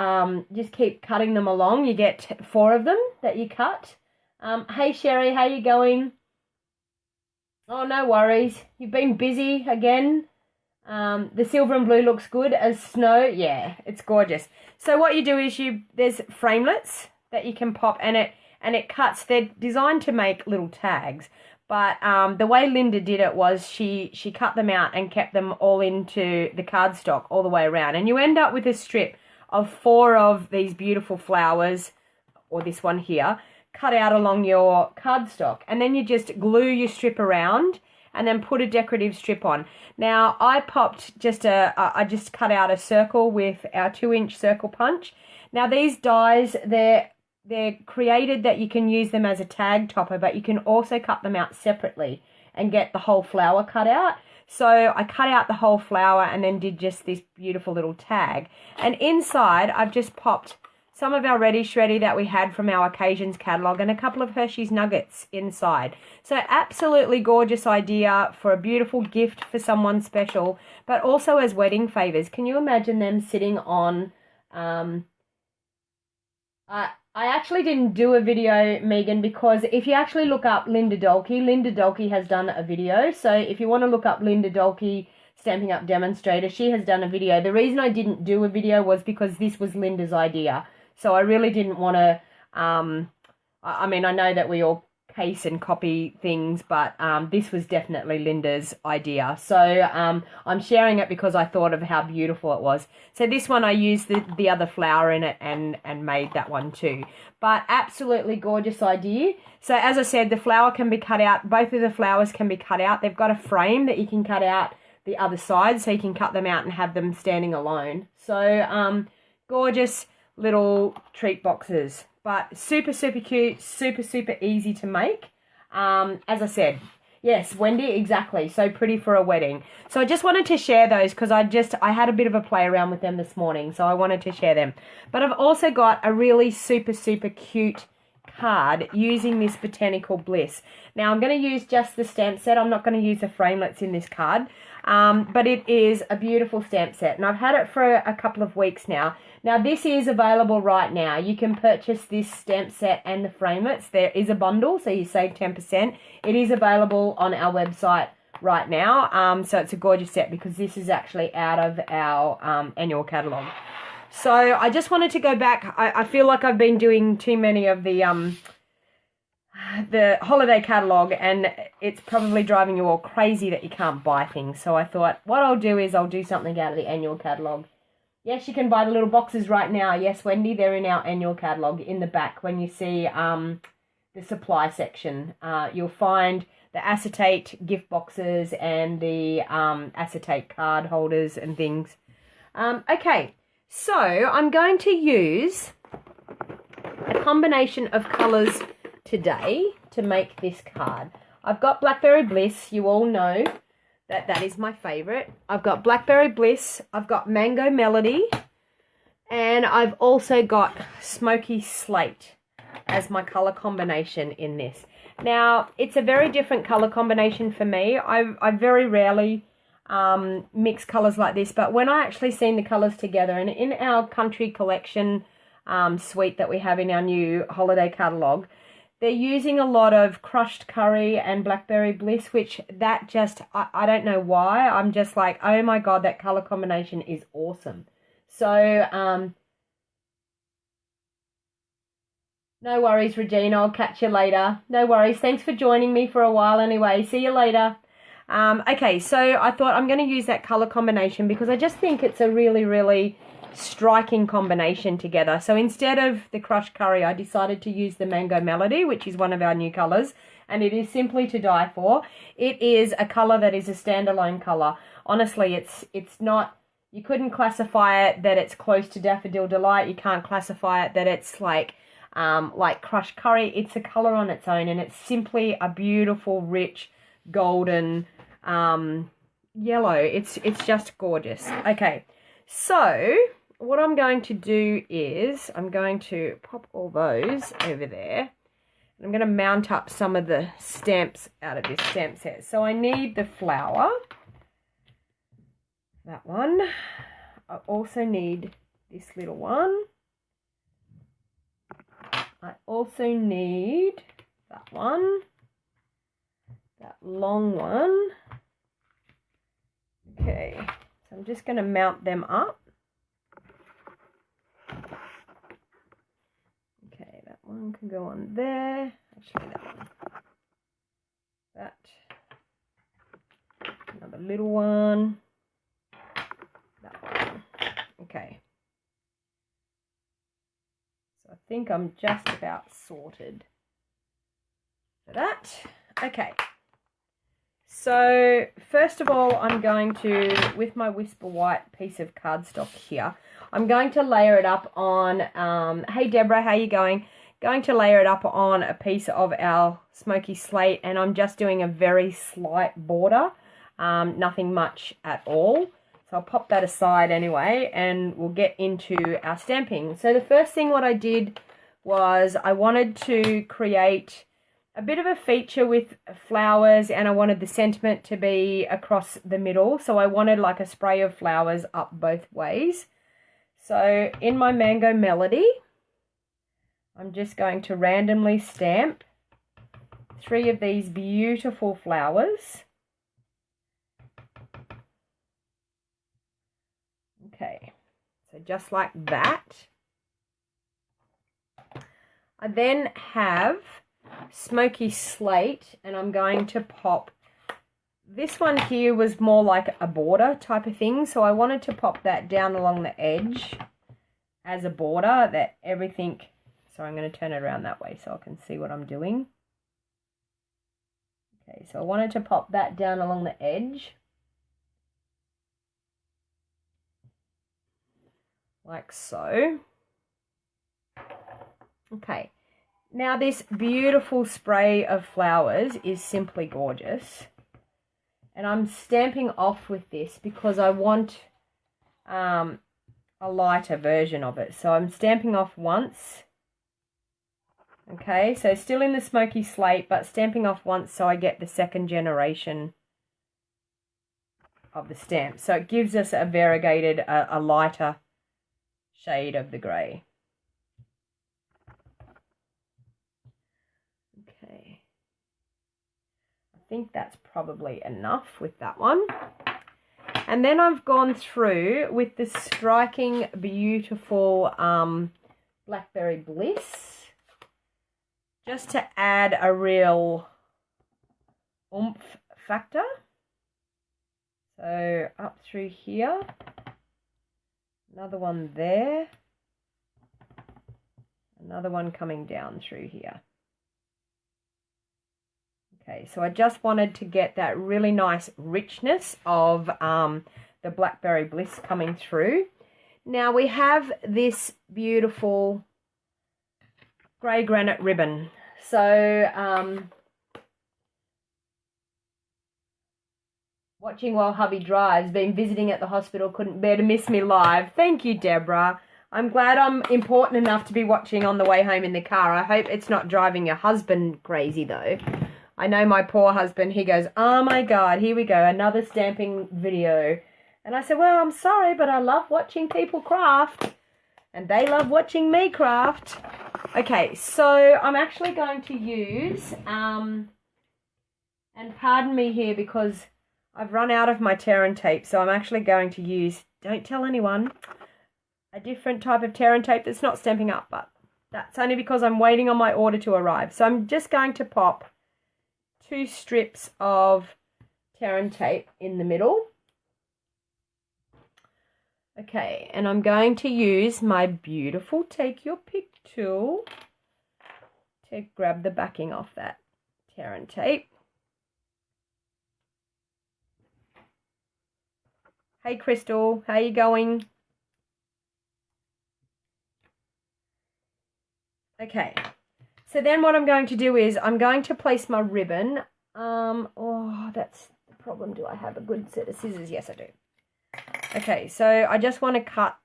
just keep cutting them along. You get 4 of them that you cut. Hey Sherry, how you going? Oh, no worries. You've been busy again. The silver and blue looks good as snow. Yeah, it's gorgeous. So what you do is there's framelets that you can pop, and it cuts. They're designed to make little tags, but the way Linda did it was she cut them out and kept them all into the cardstock all the way around, and you end up with a strip of 4 of these beautiful flowers, or this one here, cut out along your cardstock, and then you just glue your strip around and then put a decorative strip on. Now I popped I just cut out a circle with our 2-inch circle punch. Now these dies, they're created that you can use them as a tag topper, but you can also cut them out separately and get the whole flower cut out. So I cut out the whole flower and then did just this beautiful little tag. And inside I've just popped some of our Ready Shreddy that we had from our Occasions catalogue and a couple of Hershey's Nuggets inside. So absolutely gorgeous idea for a beautiful gift for someone special, but also as wedding favours. Can you imagine them sitting on... I actually didn't do a video, Megan, because if you actually look up Linda Dolke has done a video. So if you want to look up Linda Dolke Stampin' Up! Demonstrator, she has done a video. The reason I didn't do a video was because this was Linda's idea. So I really didn't want to, I mean, I know that we all case and copy things, but this was definitely Linda's idea. So I'm sharing it because I thought of how beautiful it was. So this one I used the other flower in it and made that one too. But absolutely gorgeous idea. So as I said, the flower can be cut out. Both of the flowers can be cut out. They've got a frame that you can cut out the other side, so you can cut them out and have them standing alone. So gorgeous little treat boxes, but super, super cute, super, super easy to make. As I said, yes, Wendy, exactly. So pretty for a wedding. So I just wanted to share those because I had a bit of a play around with them this morning. So I wanted to share them. But I've also got a really super, super cute card using this Botanical Bliss. Now I'm going to use just the stamp set. I'm not going to use the framelits in this card. But it is a beautiful stamp set. And I've had it for a couple of weeks now. Now this is available right now. You can purchase this stamp set and the framelits. There is a bundle, so you save 10%. It is available on our website right now. So it's a gorgeous set because this is actually out of our annual catalogue. So I just wanted to go back. I feel like I've been doing too many of the holiday catalogue, and it's probably driving you all crazy that you can't buy things. So I thought what I'll do is I'll do something out of the annual catalogue. Yes, you can buy the little boxes right now. Yes, Wendy, they're in our annual catalogue in the back. When you see the supply section, you'll find the acetate gift boxes and the acetate card holders and things. Okay, so I'm going to use a combination of colours today to make this card. I've got Blackberry Bliss. You all know that is my favourite. I've got Blackberry Bliss. I've got Mango Melody. And I've also got Smoky Slate as my colour combination in this. Now, it's a very different colour combination for me. I very rarely mix colours like this, but when I actually seen the colours together, and in our country collection suite that we have in our new holiday catalogue, they're using a lot of crushed curry and Blackberry Bliss, which that just, I don't know why. I'm just like, oh my God, that colour combination is awesome. So, no worries, Regina. I'll catch you later. No worries. Thanks for joining me for a while anyway. See you later. Okay, so I thought I'm going to use that colour combination because I just think it's a really, really striking combination together. So instead of the crushed curry, I decided to use the Mango Melody, which is one of our new colours, and it is simply to die for. It is a colour that is a standalone colour. Honestly, it's not, you couldn't classify it that it's close to Daffodil Delight. You can't classify it that it's like crushed curry. It's a colour on its own, and it's simply a beautiful, rich, golden yellow. It's just gorgeous. Okay, so what I'm going to do is I'm going to pop all those over there. I'm going to mount up some of the stamps out of this stamp set. So I need the flower, that one. I also need this little one. I also need that one, that long one. Okay, so I'm just going to mount them up. Okay, that one can go on there. Actually, that one. That. Another little one. That one. Okay. So I think I'm just about sorted for that. Okay. So first of all, I'm going to, with my Whisper White piece of cardstock here, I'm going to layer it up on, hey Deborah, how you going? Going to layer it up on a piece of our Smoky Slate, and I'm just doing a very slight border, nothing much at all. So I'll pop that aside anyway, and we'll get into our stamping. So the first thing what I did was I wanted to create a bit of a feature with flowers, and I wanted the sentiment to be across the middle. So I wanted like a spray of flowers up both ways. So in my Mango Melody, I'm just going to randomly stamp 3 of these beautiful flowers. Okay, so just like that. I then have Smoky Slate, and I'm going to pop, this one here was more like a border type of thing, so I wanted to pop that down along the edge as a border, that everything, so I'm going to turn it around that way so I can see what I'm doing. Okay, so I wanted to pop that down along the edge, like so. Okay. Now this beautiful spray of flowers is simply gorgeous. And I'm stamping off with this because I want a lighter version of it. So I'm stamping off once. Okay, so still in the smoky slate, but stamping off once so I get the second generation of the stamp. So it gives us a variegated, a lighter shade of the grey. Okay. I think that's probably enough with that one. And then I've gone through with the striking, beautiful Blackberry Bliss. Just to add a real oomph factor. So up through here. Another one there. Another one coming down through here. Okay, so I just wanted to get that really nice richness of the Blackberry Bliss coming through. Now we have this beautiful grey granite ribbon. So watching while hubby drives, been visiting at the hospital, couldn't bear to miss me live. Thank you, Deborah. I'm glad I'm important enough to be watching on the way home in the car. I hope it's not driving your husband crazy though. I know my poor husband, he goes, oh my God, here we go, another stamping video. And I said, well, I'm sorry, but I love watching people craft. And they love watching me craft. Okay, so I'm actually going to use, and pardon me here because I've run out of my tear and tape, so I'm actually going to use, don't tell anyone, a different type of tear and tape that's not Stampin' Up, but that's only because I'm waiting on my order to arrive. So I'm just going to pop 2 strips of tear and tape in the middle. Okay, and I'm going to use my beautiful Take Your Pick tool to grab the backing off that tear and tape. Hey Crystal, how you going? Okay, so then what I'm going to do is I'm going to place my ribbon. Oh, that's the problem. Do I have a good set of scissors? Yes, I do. Okay, so I just want to cut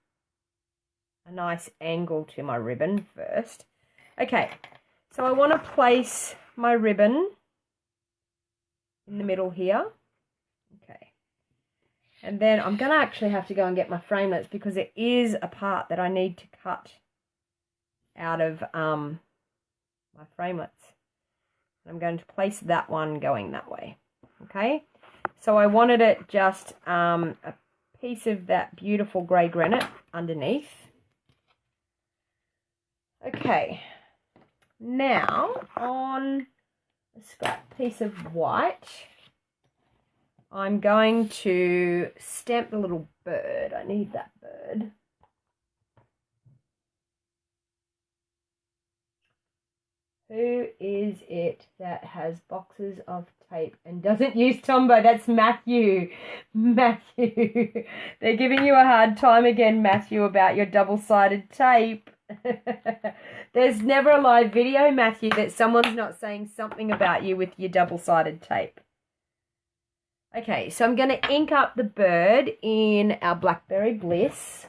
a nice angle to my ribbon first. Okay, so I want to place my ribbon in the middle here. Okay, and then I'm going to actually have to go and get my framelits because it is a part that I need to cut out of my framelits. I'm going to place that one going that way. Okay, so I wanted it just a piece of that beautiful grey granite underneath. Okay, now on a scrap piece of white, I'm going to stamp the little bird. I need that bird. Who is it that has boxes of tape and doesn't use Tombow? That's Matthew. Matthew. They're giving you a hard time again, Matthew, about your double-sided tape. There's never a live video, Matthew, that someone's not saying something about you with your double-sided tape. Okay, so I'm going to ink up the bird in our Blackberry Bliss.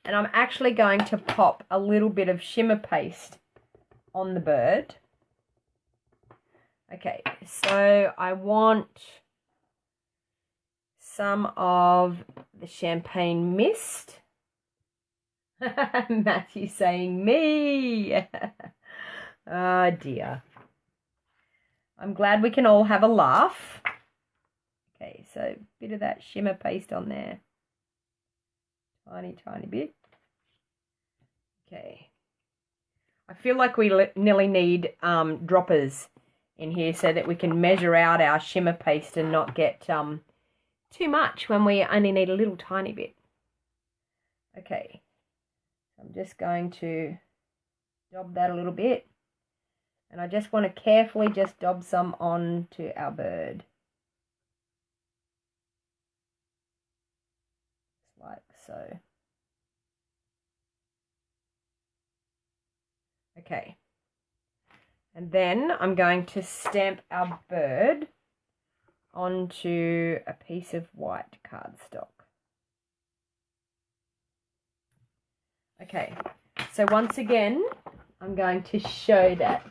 And I'm actually going to pop a little bit of shimmer paste on the bird. Okay, so I want some of the champagne mist. Matthew saying me. Oh dear. I'm glad we can all have a laugh. Okay, so a bit of that shimmer paste on there. Tiny, tiny bit. Okay. I feel like we nearly need droppers in here so that we can measure out our shimmer paste and not get too much when we only need a little tiny bit. Okay. I'm just going to dab that a little bit. And I just want to carefully just dab some on to our bird. Like so. Okay. And then I'm going to stamp our bird onto a piece of white cardstock. Okay, so once again, I'm going to show that.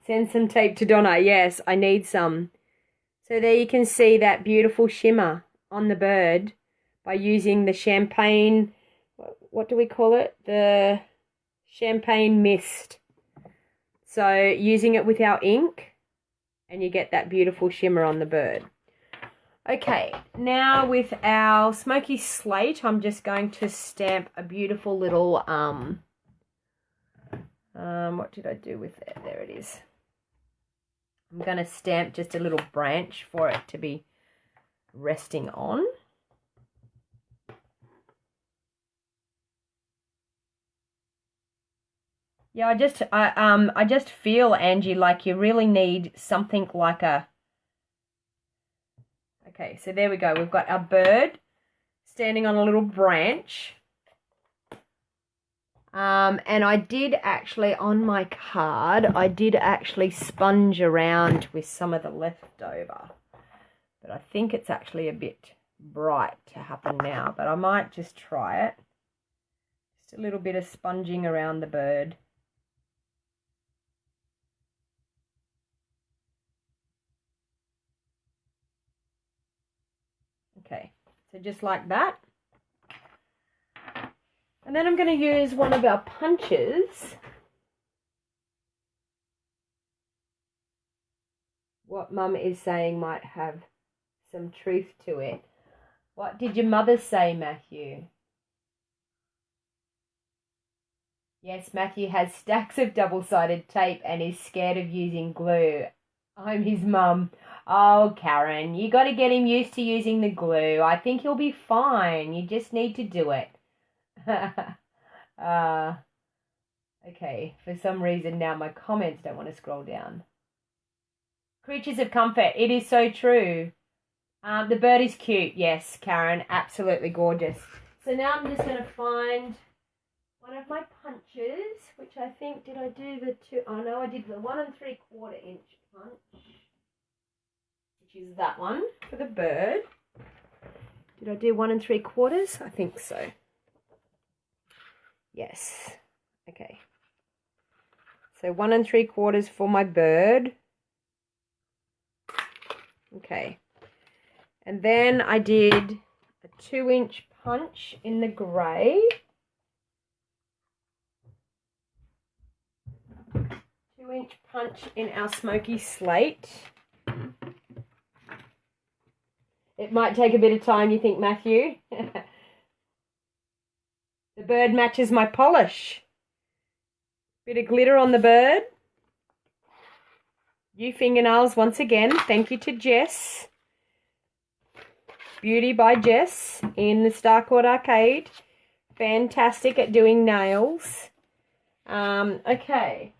Send some tape to Donna. Yes, I need some. So there you can see that beautiful shimmer on the bird by using the champagne, what do we call it? The champagne mist. So using it with our ink and you get that beautiful shimmer on the bird. Okay, now with our smoky slate, I'm just going to stamp a beautiful little, what did I do with it? There it is. I'm going to stamp just a little branch for it to be resting on. Yeah, I just feel, Angie, like you really need something like a... Okay, so there we go. We've got our bird standing on a little branch. And I did actually, on my card, I did actually sponge around with some of the leftover. But I think it's actually a bit bright to happen now. But I might just try it. Just a little bit of sponging around the bird. Okay, so just like that. And then I'm going to use one of our punches. What Mum is saying might have some truth to it. What did your mother say, Matthew? Yes, Matthew has stacks of double-sided tape and is scared of using glue. I'm his mum. Oh, Karen, you got to get him used to using the glue. I think he'll be fine. You just need to do it. Okay, for some reason now my comments don't want to scroll down. Creatures of comfort, it is so true. The bird is cute, yes, Karen, absolutely gorgeous. So now I'm just going to find one of my punches, which I think, did I do the two? Oh no, I did the 1 3/4 inch punch, which is that one for the bird. Did I do 1 3/4? I think so. Yes. Okay. So 1 3/4 for my bird. Okay. And then I did a 2-inch punch in the grey. 2-inch punch in our smoky slate. It might take a bit of time, you think, Matthew? The bird matches my polish. Bit of glitter on the bird. New fingernails once again. Thank you to Jess. Beauty by Jess in the Starcourt Arcade. Fantastic at doing nails. Okay.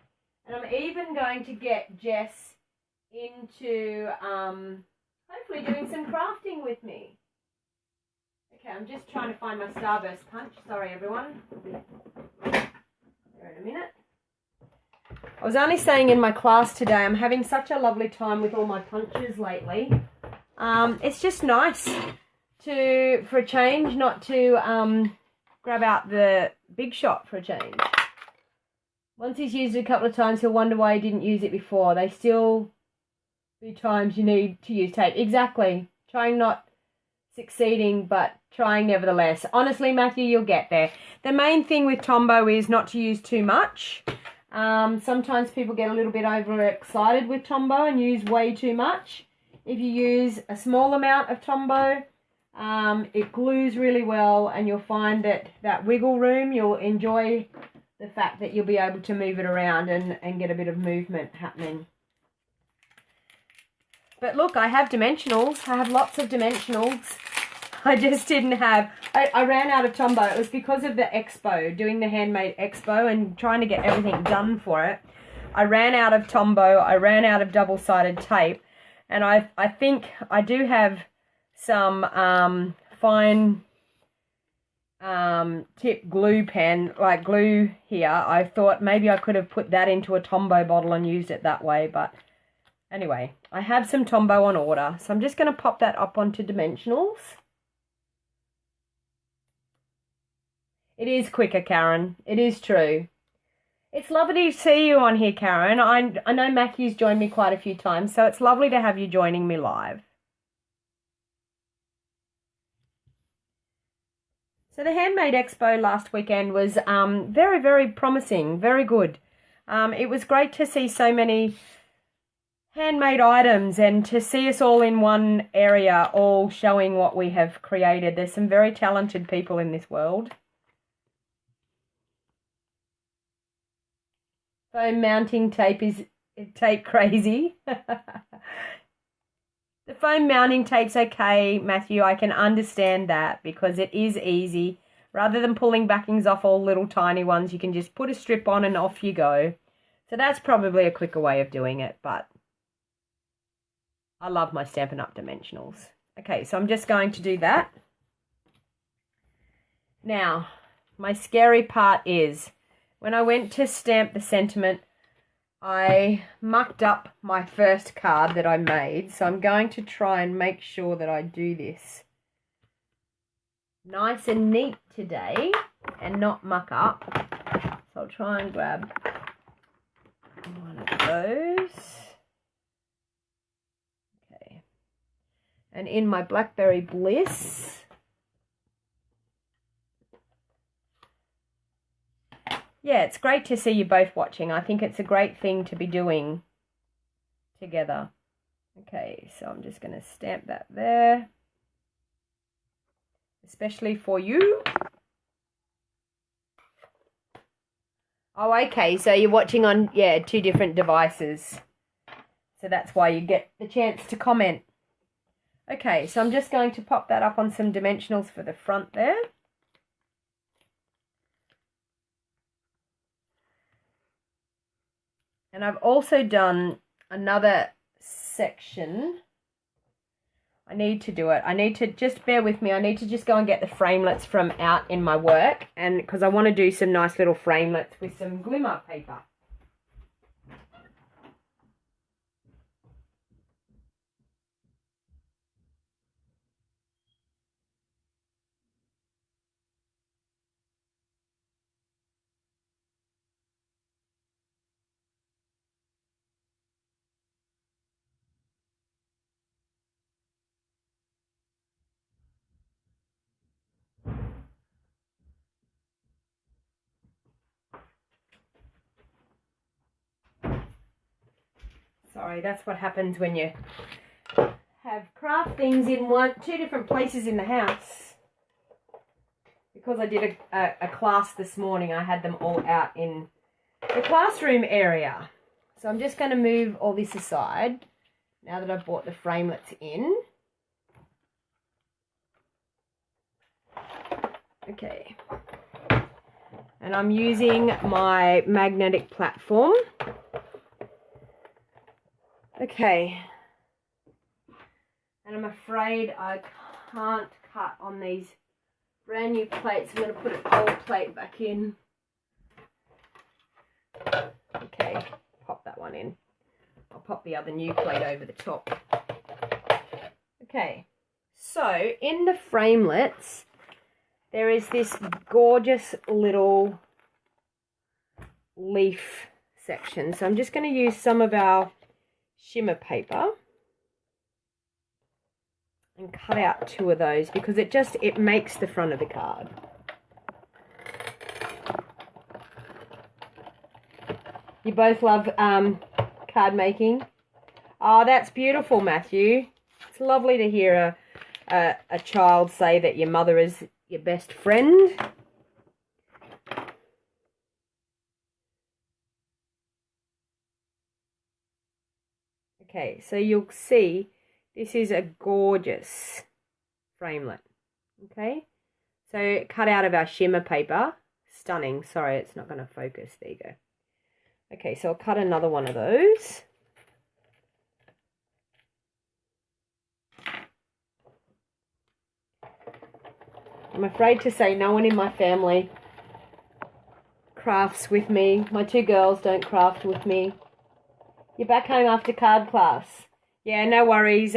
And I'm even going to get Jess into hopefully doing some crafting with me. Okay, I'm just trying to find my Starburst punch. Sorry, everyone. There in a minute. I was only saying in my class today, I'm having such a lovely time with all my punches lately. It's just nice for a change, not to grab out the Big Shot for a change. Once he's used it a couple of times, he'll wonder why he didn't use it before. They still be times you need to use tape. Exactly. Trying not succeeding, but trying nevertheless. Honestly, Matthew, you'll get there. The main thing with Tombow is not to use too much. Sometimes people get a little bit overexcited with Tombow and use way too much. If you use a small amount of Tombow, it glues really well, and you'll find that wiggle room, you'll enjoy the fact that you'll be able to move it around and get a bit of movement happening. But look, I have dimensionals. I have lots of dimensionals. I just didn't have... I ran out of Tombow. It was because of the expo, doing the handmade expo and trying to get everything done for it. I ran out of Tombow. I ran out of double-sided tape. And I think I do have some fine tip glue pen, like glue here. I thought maybe I could have put that into a Tombow bottle and used it that way, but anyway, I have some Tombow on order, so I'm just going to pop that up onto dimensionals. It is quicker, Karen. It is true. It's lovely to see you on here, Karen. I know Matthew's joined me quite a few times, so it's lovely to have you joining me live. So the Handmade Expo last weekend was very, very promising, very good. It was great to see so many handmade items and to see us all in one area, all showing what we have created. There's some very talented people in this world. Foam mounting tape is tape crazy. The foam mounting tape's okay, Matthew. I can understand that because it is easy. Rather than pulling backings off all little tiny ones, you can just put a strip on and off you go. So that's probably a quicker way of doing it, but I love my Stampin' Up! Dimensionals. Okay, so I'm just going to do that. Now, my scary part is when I went to stamp the sentiment, I mucked up my first card that I made, so I'm going to try and make sure that I do this nice and neat today and not muck up. So I'll try and grab one of those. Okay. And in my Blackberry Bliss, yeah, it's great to see you both watching. I think it's a great thing to be doing together. Okay, so I'm just going to stamp that there. Especially for you. Oh, okay, so you're watching on, yeah, 2 different devices. So that's why you get the chance to comment. Okay, so I'm just going to pop that up on some dimensionals for the front there. And I've also done another section. I need to do it. I need to, just bear with me. I need to just go and get the framelits from out in my work. And because I want to do some nice little framelits with some glimmer paper. Sorry, that's what happens when you have craft things in 2 different places in the house. Because I did a class this morning, I had them all out in the classroom area. So I'm just going to move all this aside now that I've brought the framelits in. Okay. And I'm using my magnetic platform. Okay, and I'm afraid I can't cut on these brand new plates. I'm going to put an old plate back in. Okay, pop that one in. I'll pop the other new plate over the top. Okay, so in the framelits, there is this gorgeous little leaf section. So I'm just going to use some of our shimmer paper and cut out 2 of those because it makes the front of the card. You both love card making. Oh, that's beautiful, Matthew. It's lovely to hear a child say that your mother is your best friend. Okay, so you'll see this is a gorgeous framelit. Okay, so cut out of our shimmer paper. Stunning. Sorry, it's not going to focus. There you go. Okay, so I'll cut another one of those. I'm afraid to say no one in my family crafts with me. My 2 girls don't craft with me. You're back home after card class. Yeah, no worries,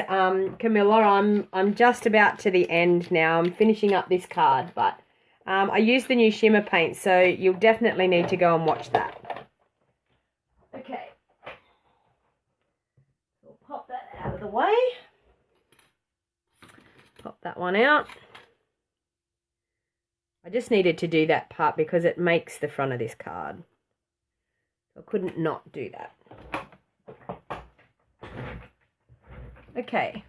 Camilla. I'm just about to the end now. I'm finishing up this card, but I used the new shimmer paint, so you'll definitely need to go and watch that. Okay. We'll pop that out of the way. Pop that one out. I just needed to do that part because it makes the front of this card. I couldn't not do that. Okay,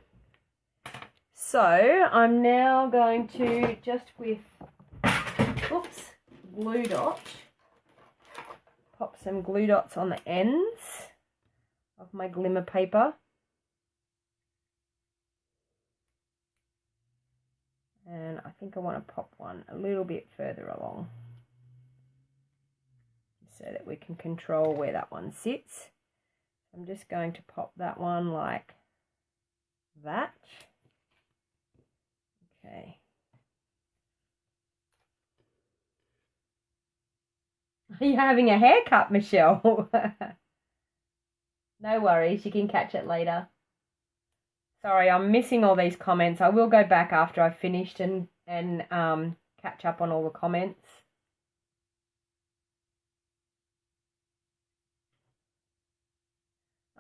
so I'm now going to just with, glue dot, pop some glue dots on the ends of my glimmer paper. And I think I want to pop one a little bit further along so that we can control where that one sits. I'm just going to pop that one like that. Okay. Are you having a haircut, Michelle? No worries, you can catch it later. Sorry, I'm missing all these comments. I will go back after I've finished and catch up on all the comments.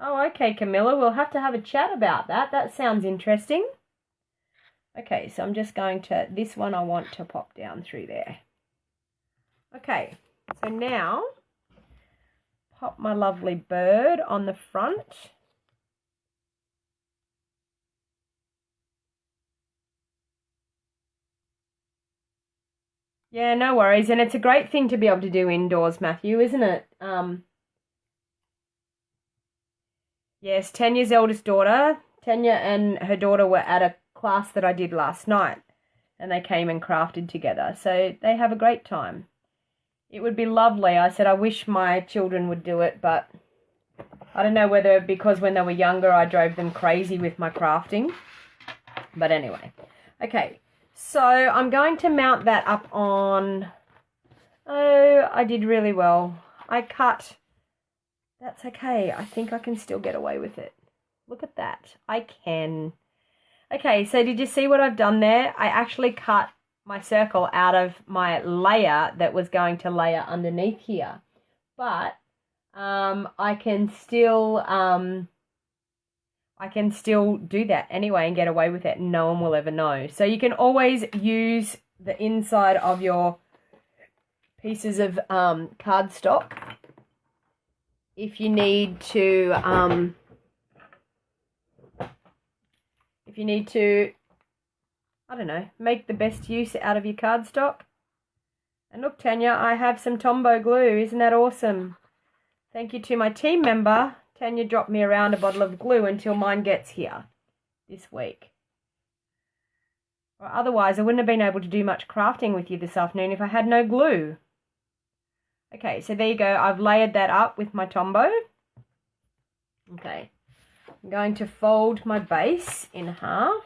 Oh, okay, Camilla. We'll have to have a chat about that. That sounds interesting. Okay, so I'm just going to, this one I want to pop down through there. Okay, so now pop my lovely bird on the front. Yeah, no worries. And it's a great thing to be able to do indoors, Matthew, isn't it? Yes, Tanya's eldest daughter. Tanya and her daughter were at a class that I did last night, and they came and crafted together. So they have a great time. It would be lovely. I said I wish my children would do it, but I don't know whether because when they were younger I drove them crazy with my crafting. But anyway. Okay, so I'm going to mount that up on... Oh, I did really well. I cut... That's okay. I think I can still get away with it. Look at that. I can. Okay, so did you see what I've done there? I actually cut my circle out of my layer that was going to layer underneath here. But I can still do that anyway and get away with it and no one will ever know. So you can always use the inside of your pieces of cardstock if you need to I don't know, make the best use out of your cardstock. And look, Tanya, I have some Tombow glue. Isn't that awesome? Thank you to my team member. Tanya dropped me around a bottle of glue until mine gets here this week. Or otherwise, I wouldn't have been able to do much crafting with you this afternoon if I had no glue. Okay, so there you go. I've layered that up with my Tombow. Okay, I'm going to fold my base in half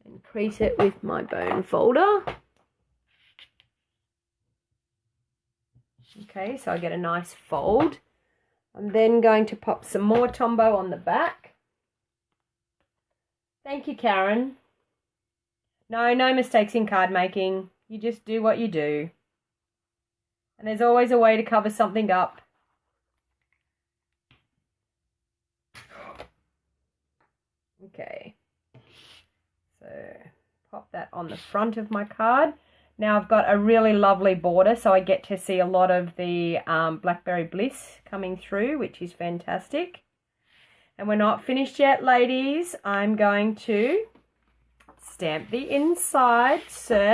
and crease it with my bone folder. Okay, so I get a nice fold. I'm then going to pop some more Tombow on the back. Thank you, Karen. No mistakes in card making. You just do what you do. And there's always a way to cover something up. Okay. So pop that on the front of my card. Now I've got a really lovely border, so I get to see a lot of the Blackberry Bliss coming through, which is fantastic. And we're not finished yet, ladies. I'm going to stamp the insert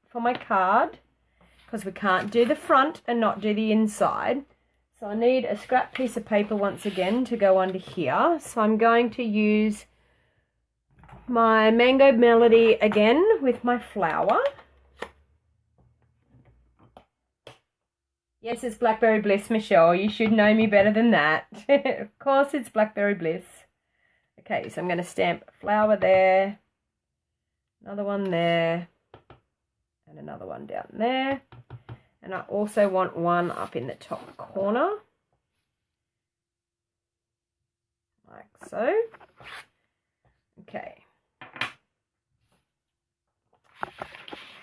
for my card, because we can't do the front and not do the inside. So I need a scrap piece of paper once again to go under here. So I'm going to use my Mango Melody again with my flower. Yes, it's Blackberry Bliss, Michelle. You should know me better than that. Of course it's Blackberry Bliss. Okay, so I'm going to stamp a flower there, another one there, and another one down there. And I also want one up in the top corner, like so. Okay.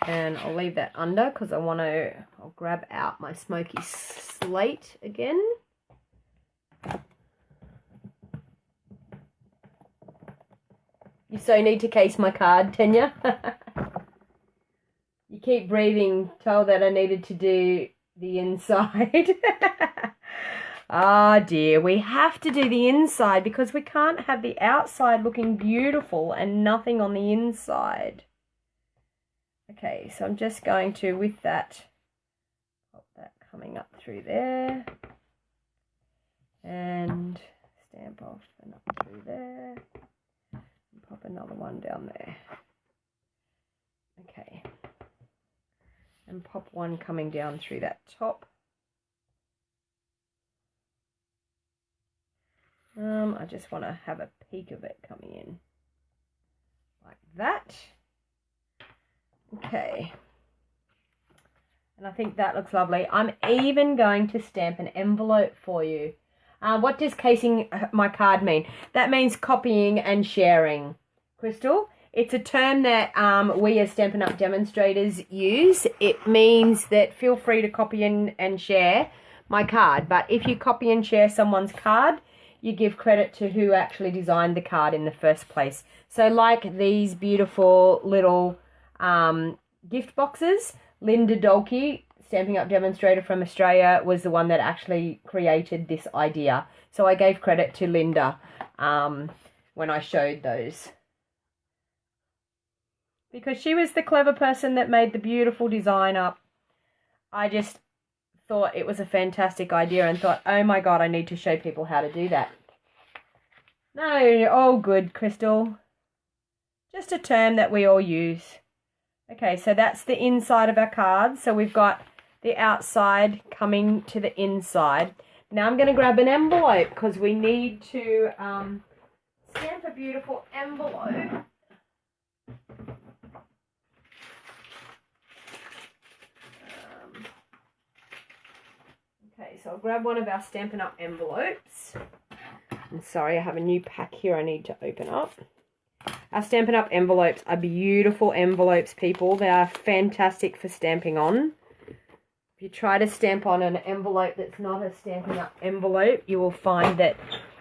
And I'll leave that under because I'll grab out my smoky slate again. You so need to case my card, Tanya. You keep breathing, told that I needed to do the inside. Ah, dear, we have to do the inside because we can't have the outside looking beautiful and nothing on the inside. Okay, so I'm just going to, with that, pop that coming up through there. And stamp off and up through there. And pop another one down there. Okay. And pop one coming down through that top. I just want to have a peek of it coming in. Like that. Okay. And I think that looks lovely. I'm even going to stamp an envelope for you. What does casing my card mean? That means copying and sharing. Crystal? It's a term that we as Stampin' Up! Demonstrators use. It means that feel free to copy and share my card. But if you copy and share someone's card, you give credit to who actually designed the card in the first place. So like these beautiful little gift boxes, Linda Dolke, Stampin' Up! Demonstrator from Australia, was the one that actually created this idea. So I gave credit to Linda when I showed those. Because she was the clever person that made the beautiful design up. I just thought it was a fantastic idea and thought, oh my God, I need to show people how to do that. No, all good, Crystal. Just a term that we all use. Okay, so that's the inside of our card. So we've got the outside coming to the inside. Now I'm going to grab an envelope because we need to stamp a beautiful envelope. Okay, so I'll grab one of our Stampin' Up! Envelopes. I'm sorry, I have a new pack here I need to open up. Our Stampin' Up! Envelopes are beautiful envelopes, people. They are fantastic for stamping on. If you try to stamp on an envelope that's not a Stampin' Up! Envelope, you will find that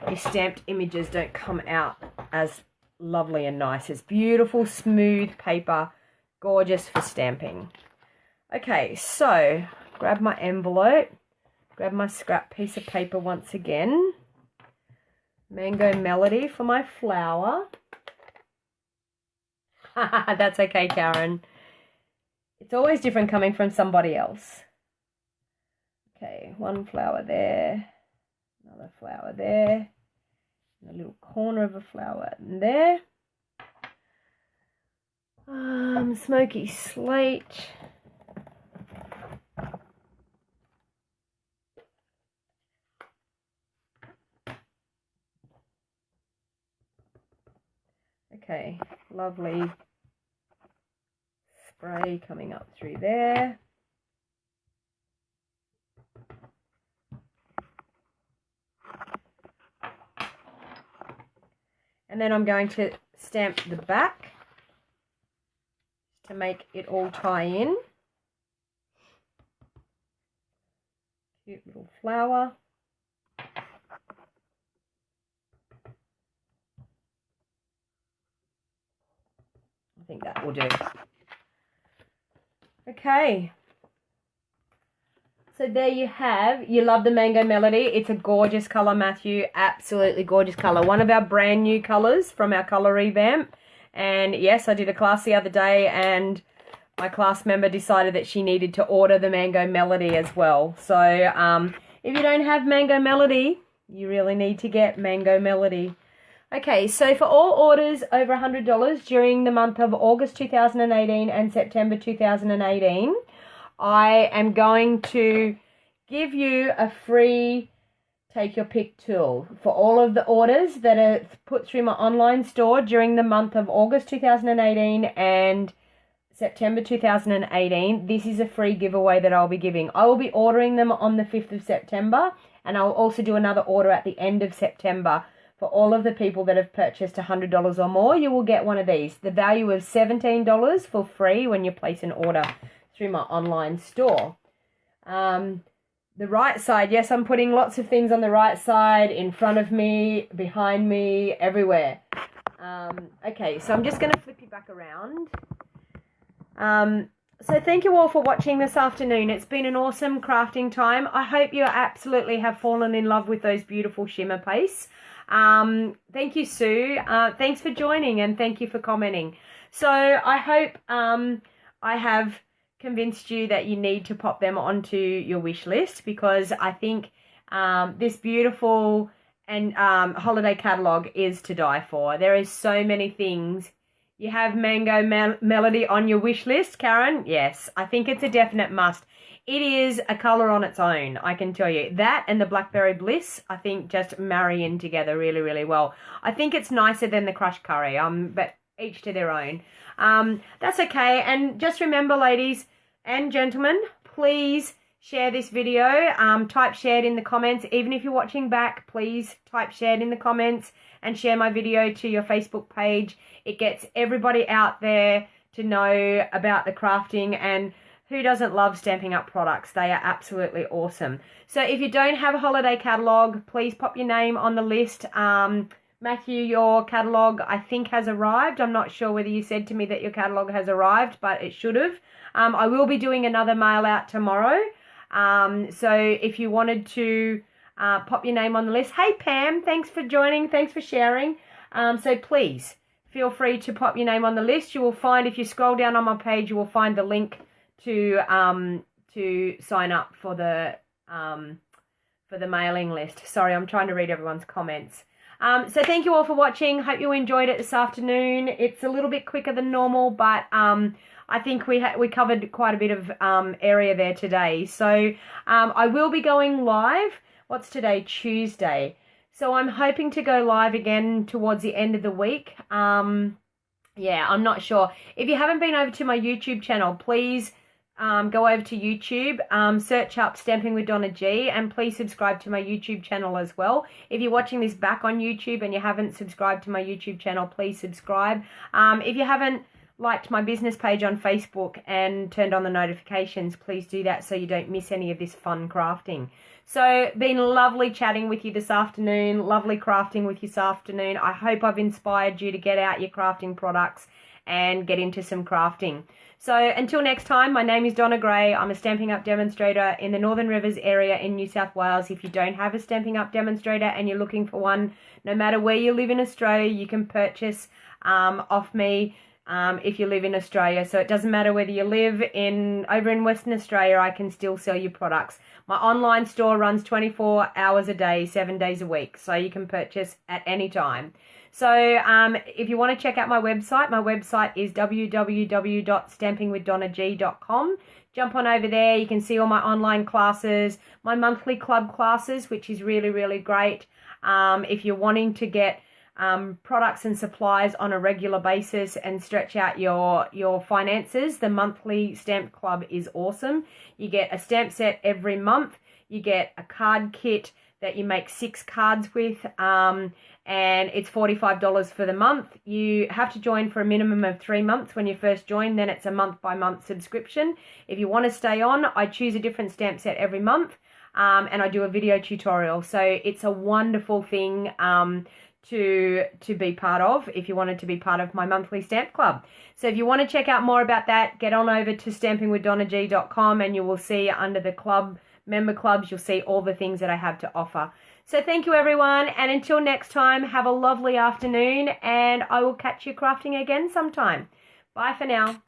your stamped images don't come out as lovely and nice. It's beautiful, smooth paper, gorgeous for stamping. Okay, so grab my envelope. Grab my scrap piece of paper once again. Mango Melody for my flower. That's okay, Karen. It's always different coming from somebody else. Okay, one flower there. Another flower there. And a little corner of a flower in there. Smoky slate. Okay, lovely spray coming up through there. And then I'm going to stamp the back to make it all tie in. Cute little flower. I think that will do. Okay. So there you have, you love the Mango Melody. It's a gorgeous colour, Matthew. Absolutely gorgeous colour. One of our brand new colours from our colour revamp. And yes, I did a class the other day and my class member decided that she needed to order the Mango Melody as well. So if you don't have Mango Melody, you really need to get Mango Melody. Okay, so for all orders over $100 during the month of August 2018 and September 2018, I am going to give you a free take your pick tool. For all of the orders that are put through my online store during the month of August 2018 and September 2018, this is a free giveaway that I'll be giving. I will be ordering them on the 5th of September, and I'll also do another order at the end of September. For all of the people that have purchased $100 or more, you will get one of these. The value of $17 for free when you place an order through my online store. The right side, yes, I'm putting lots of things on the right side, in front of me, behind me, everywhere. Okay, so I'm just going to flip you back around. So thank you all for watching this afternoon. It's been an awesome crafting time. I hope you absolutely have fallen in love with those beautiful shimmer pastes. Thank you, Sue. Thanks for joining, and thank you for commenting. So I hope I have convinced you that you need to pop them onto your wish list, because I think this beautiful and holiday catalogue is to die for. There is so many things. You have Mango Melody on your wish list, Karen? Yes, I think it's a definite must. It is a colour on its own, I can tell you. That and the Blackberry Bliss, I think, just marry in together really, really well. I think it's nicer than the Crushed Curry, but each to their own. That's okay. And just remember, ladies and gentlemen, please share this video. Type shared in the comments. Even if you're watching back, please type shared in the comments and share my video to your Facebook page. It gets everybody out there to know about the crafting, and who doesn't love Stampin' Up products? They are absolutely awesome. So if you don't have a holiday catalogue, please pop your name on the list. Matthew, your catalogue, I think, has arrived. I'm not sure whether you said to me that your catalogue has arrived, but it should have. I will be doing another mail out tomorrow. So if you wanted to pop your name on the list. Hey, Pam, thanks for joining. Thanks for sharing. So please feel free to pop your name on the list. You will find, if you scroll down on my page, you will find the link to sign up for the mailing list. Sorry, I'm trying to read everyone's comments. So thank you all for watching. Hope you enjoyed it this afternoon. It's a little bit quicker than normal, but I think we covered quite a bit of area there today. So I will be going live. What's today? Tuesday. So I'm hoping to go live again towards the end of the week. Yeah, I'm not sure. If you haven't been over to my YouTube channel, please go over to YouTube, search up Stamping with DonnaG, and please subscribe to my YouTube channel as well. If you're watching this back on YouTube and you haven't subscribed to my YouTube channel, please subscribe. If you haven't liked my business page on Facebook and turned on the notifications, please do that so you don't miss any of this fun crafting. So, been lovely chatting with you this afternoon, lovely crafting with you this afternoon. I hope I've inspired you to get out your crafting products and get into some crafting. So, until next time, my name is Donna Gray. I'm a Stampin' Up demonstrator in the Northern Rivers area in New South Wales. If you don't have a Stampin' Up demonstrator and you're looking for one, no matter where you live in Australia, you can purchase off me. If you live in Australia, so it doesn't matter whether you live over in Western Australia, I can still sell you products. My online store runs 24 hours a day, 7 days a week, so you can purchase at any time. So if you want to check out my website is www.stampingwithdonnag.com. Jump on over there. You can see all my online classes, my monthly club classes, which is really, really great. If you're wanting to get products and supplies on a regular basis and stretch out your finances, the monthly stamp club is awesome. You get a stamp set every month. You get a card kit that you make 6 cards with, and it's $45 for the month. You have to join for a minimum of 3 months when you first join, then it's a month-by-month subscription. If you want to stay on, I choose a different stamp set every month, and I do a video tutorial. So it's a wonderful thing to be part of if you wanted to be part of my monthly stamp club. So if you want to check out more about that, get on over to stampingwithdonnag.com, and you will see under the club member clubs, you'll see all the things that I have to offer. So thank you, everyone, and until next time, have a lovely afternoon, and I will catch you crafting again sometime. Bye for now.